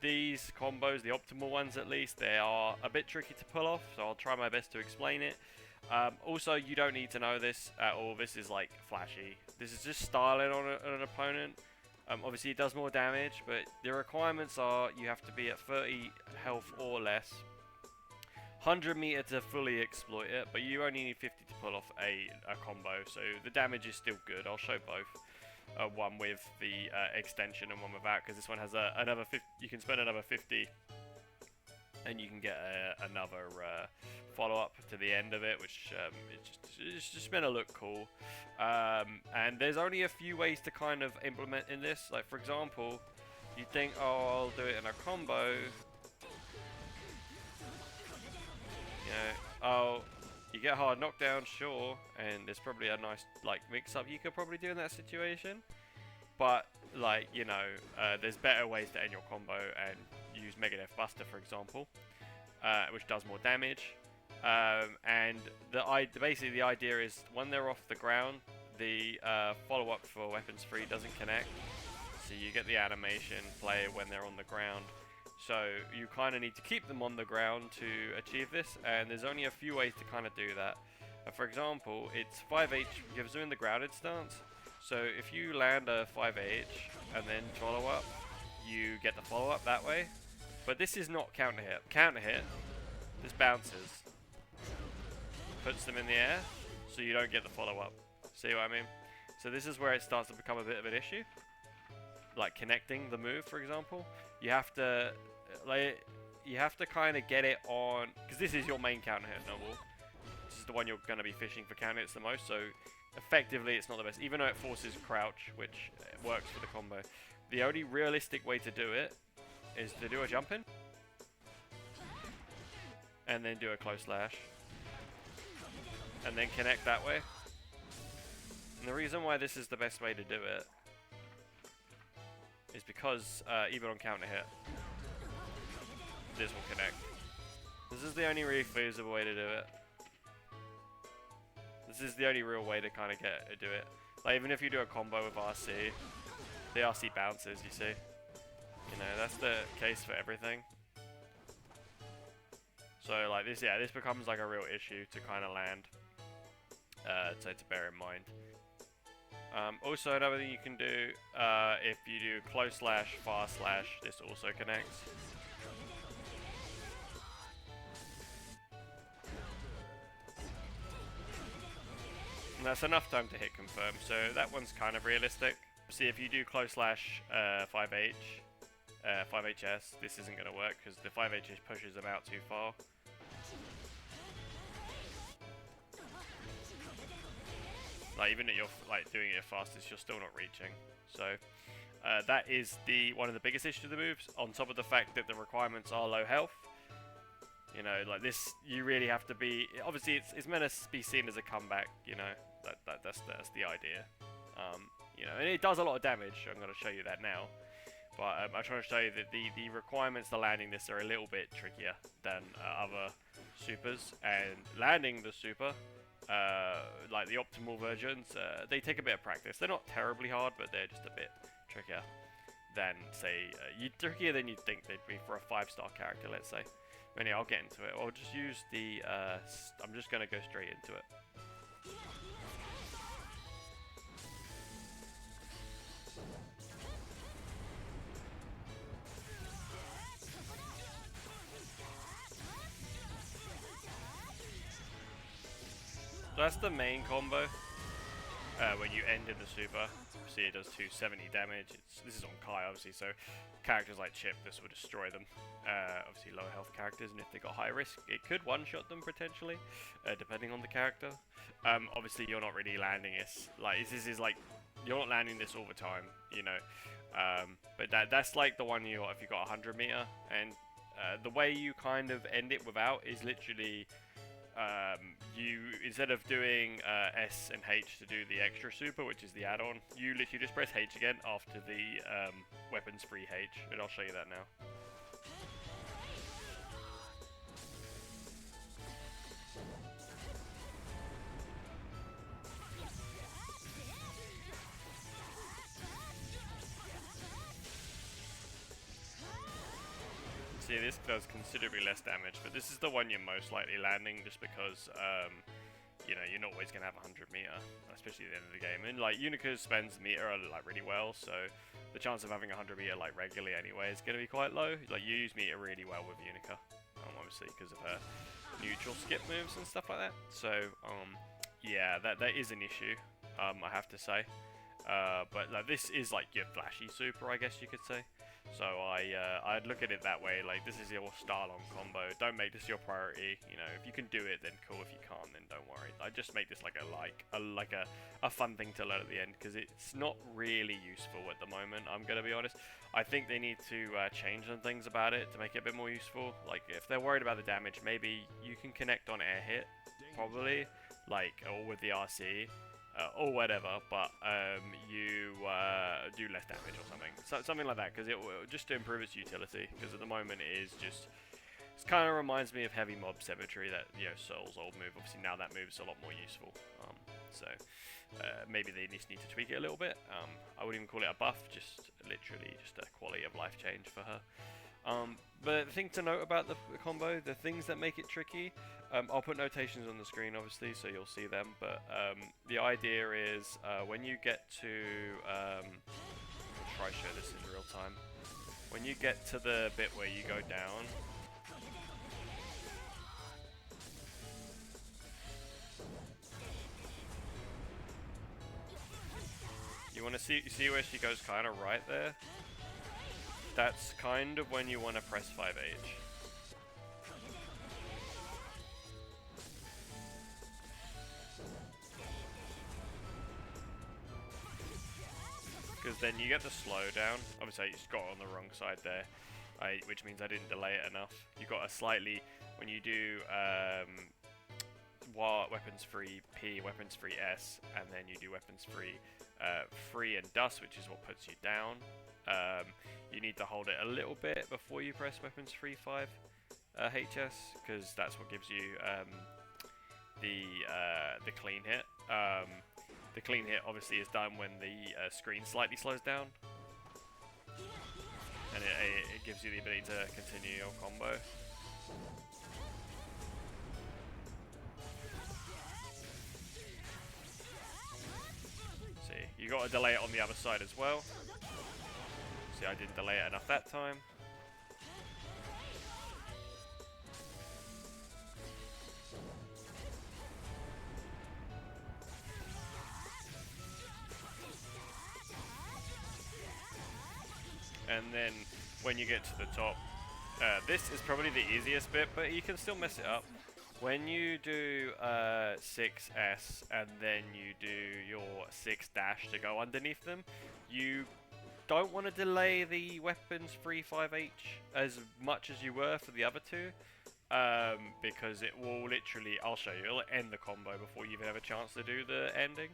these combos, the optimal ones at least, they are a bit tricky to pull off, so I'll try my best to explain it. Also, you don't need to know this at all. This is like flashy. This is just styling on an opponent. Obviously it does more damage, but the requirements are you have to be at 30 health or less, 100 meter to fully exploit it, but you only need 50 to pull off a combo, so the damage is still good. I'll show both, one with the extension and one without, because this one has another 50. You can spend another 50 and you can get another follow-up to the end of it, which it's just meant to look cool. And there's only a few ways to kind of implement in this. Like, for example, you think, oh, I'll do it in a combo. You know, oh, you get hard knockdown, sure, and there's probably a nice like mix-up you could probably do in that situation. But like, you know, there's better ways to end your combo and use Mega Death Buster, for example, which does more damage. And basically the idea is when they're off the ground, the follow-up for weapons 3 doesn't connect, so you get the animation play when they're on the ground. So you kind of need to keep them on the ground to achieve this, and there's only a few ways to kind of do that. For example, it's 5H gives them in the grounded stance. So if you land a 5H and then follow up, you get the follow up that way. But this is not counter hit. Counter hit, this bounces, puts them in the air, so you don't get the follow up. See what I mean? So this is where it starts to become a bit of an issue. Like connecting the move, for example, you have to kind of get it on, because this is your main counter hit, Noble. This is the one you're going to be fishing for counter hits the most. So effectively it's not the best, even though it forces crouch, which works for the combo. The only realistic way to do it is to do a jump in, and then do a close slash, and then connect that way. And the reason why this is the best way to do it is because even on counter hit, this will connect. This is the only really feasible way to do it. This is the only real way to kind of do it. Like, even if you do a combo with RC, the RC bounces, you see. You know, that's the case for everything. So, like, this, yeah, this becomes like a real issue to kind of land. So to bear in mind. Also, another thing you can do, if you do close slash, fast slash, this also connects. And that's enough time to hit confirm, so that one's kind of realistic. See, if you do close slash 5H, 5HS, this isn't going to work because the 5H pushes them out too far. Like, even if you're like doing it fastest, you're still not reaching. So that is one of the biggest issues of the moves. On top of the fact that the requirements are low health. You know, like this, you really have to be. Obviously, it's meant to be seen as a comeback. You know, that's the idea. You know, and it does a lot of damage. I'm going to show you that now. But I'm trying to show you that the requirements to landing this are a little bit trickier than other supers. And landing the super, like the optimal versions, they take a bit of practice. They're not terribly hard, but they're just a bit trickier than, say, trickier than you'd think they'd be for a 5-star character, let's say. Anyway, I'll get into it. I'll just use the, I'm just going to go straight into it. So that's the main combo. When you end in the super, see it does 270 damage. This is on Kai, obviously, so characters like Chip, this will destroy them. Obviously low health characters, and if they got high risk, it could one-shot them potentially, depending on the character. Obviously you're not really landing this. Like, this is like, you're not landing this all the time, you know. But that's like the one if you got 100 meter, and the way you kind of end it without is literally, you, instead of doing S and H to do the extra super, which is the add-on, you literally just press H again after the weapons free H, and I'll show you that now. See, this does considerably less damage, but this is the one you're most likely landing just because, you know, you're not always going to have 100 meter, especially at the end of the game. And, like, Unika spends meter, like, really well, so the chance of having 100 meter, like, regularly anyway is going to be quite low. Like, you use meter really well with Unika, obviously, because of her neutral skip moves and stuff like that. So, yeah, that is an issue, I have to say. But, like, this is, like, your flashy super, I guess you could say. So I'd look at it that way, like, this is your style-on combo, don't make this your priority, you know, if you can do it then cool, if you can't then don't worry. I just make this like a fun thing to learn at the end, because it's not really useful at the moment, I'm gonna be honest. I think they need to change some things about it to make it a bit more useful. Like, if they're worried about the damage, maybe you can connect on air hit, probably, like, or with the RC. Or whatever, but you do less damage or something. So, something like that, because it will just to improve its utility, because at the moment it is just, it kind of reminds me of Heavy Mob Symmetry, that, you know, Soul's old move. Obviously now that move is a lot more useful, so maybe they just need to tweak it a little bit. I wouldn't even call it a buff, just literally just a quality of life change for her. But the thing to note about the combo, the things that make it tricky, I'll put notations on the screen obviously so you'll see them, but the idea is when you get to, I'll try to show this in real time, when you get to the bit where you go down, you want to see where she goes kind of right there? That's kind of when you want to press 5H. because then you get the slowdown. Obviously, I just got on the wrong side there, which means I didn't delay it enough. You got a slightly, when you do weapons free P, weapons free S, and then you do weapons free free and dust, which is what puts you down. You need to hold it a little bit before you press weapons free 5 HS, because that's what gives you the clean hit. The clean hit obviously is done when the screen slightly slows down, and it gives you the ability to continue your combo. See, you got to delay it on the other side as well. See, I didn't delay it enough that time. And then when you get to the top, this is probably the easiest bit, but you can still mess it up. When you do 6S and then you do your 6 dash to go underneath them, you don't want to delay the weapons free 5H as much as you were for the other two, because it will literally, I'll show you, it'll end the combo before you even have a chance to do the ending.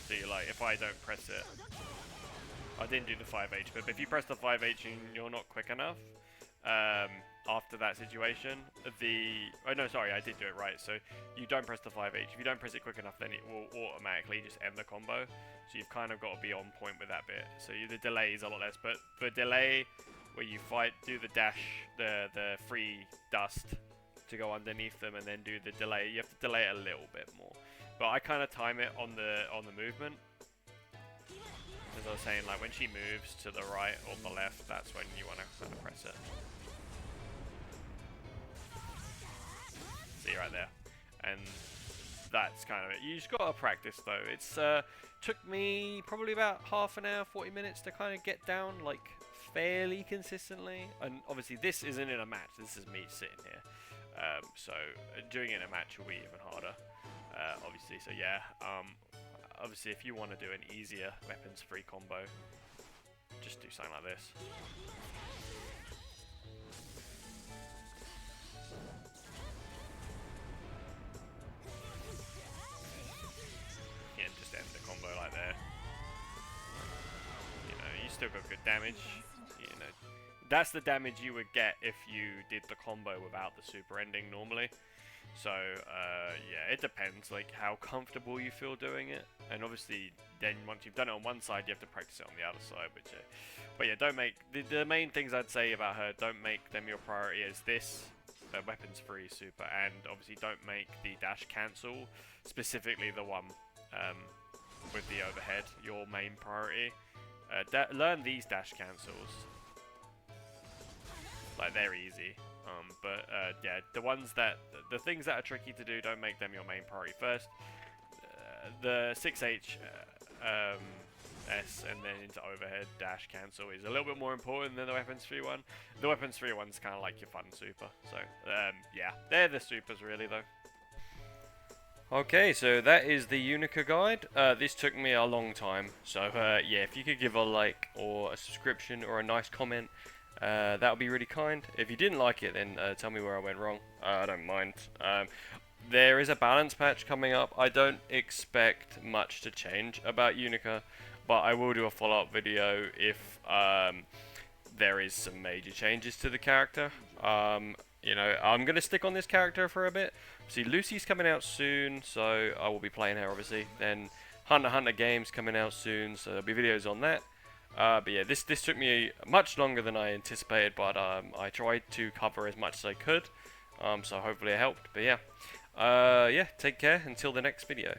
See, like, if I don't press it, I didn't do the 5H, but if you press the 5H and you're not quick enough, after that situation, oh no, sorry, I did do it right, so you don't press the 5H. If you don't press it quick enough, then it will automatically just end the combo, so you've kind of got to be on point with that bit. So the delay is a lot less, but the delay where you do the dash, the free dust to go underneath them, and then do the delay, you have to delay it a little bit more. But I kind of time it on the movement. As I was saying, like when she moves to the right or the left, that's when you want to kind of press it. See right there, and that's kind of it. You just got to practice though. It's took me probably about half an hour, 40 minutes to kind of get down like fairly consistently. And obviously this isn't in a match. This is me sitting here. So doing it in a match will be even harder. Obviously, so yeah, obviously if you want to do an easier weapons free combo, just do something like this. Yeah, just end the combo like there. You know, you still got good damage. You know, that's the damage you would get if you did the combo without the super ending normally. So, yeah, it depends, like, how comfortable you feel doing it. And obviously, then once you've done it on one side, you have to practice it on the other side, which, but yeah, don't make, the main things I'd say about her, don't make them your priority as this, the weapons free super, and obviously don't make the dash cancel, specifically the one, with the overhead, your main priority. Learn these dash cancels. Like, they're easy. But yeah, the things that are tricky to do, don't make them your main priority first. The 6H S and then into overhead dash cancel is a little bit more important than the weapons free one. The weapons free one's kind of like your fun super. So yeah, they're the supers really though. Okay, so that is the Unika guide. This took me a long time, so yeah, if you could give a like or a subscription or a nice comment, that would be really kind. If you didn't like it, then tell me where I went wrong. I don't mind. There is a balance patch coming up. I don't expect much to change about Unika, but I will do a follow-up video if there is some major changes to the character. You know, I'm going to stick on this character for a bit. See, Lucy's coming out soon, so I will be playing her, obviously. Then Hunter x Hunter game's coming out soon, so there'll be videos on that. But yeah, this took me much longer than I anticipated, but I tried to cover as much as I could, so hopefully it helped. But yeah, yeah, take care until the next video.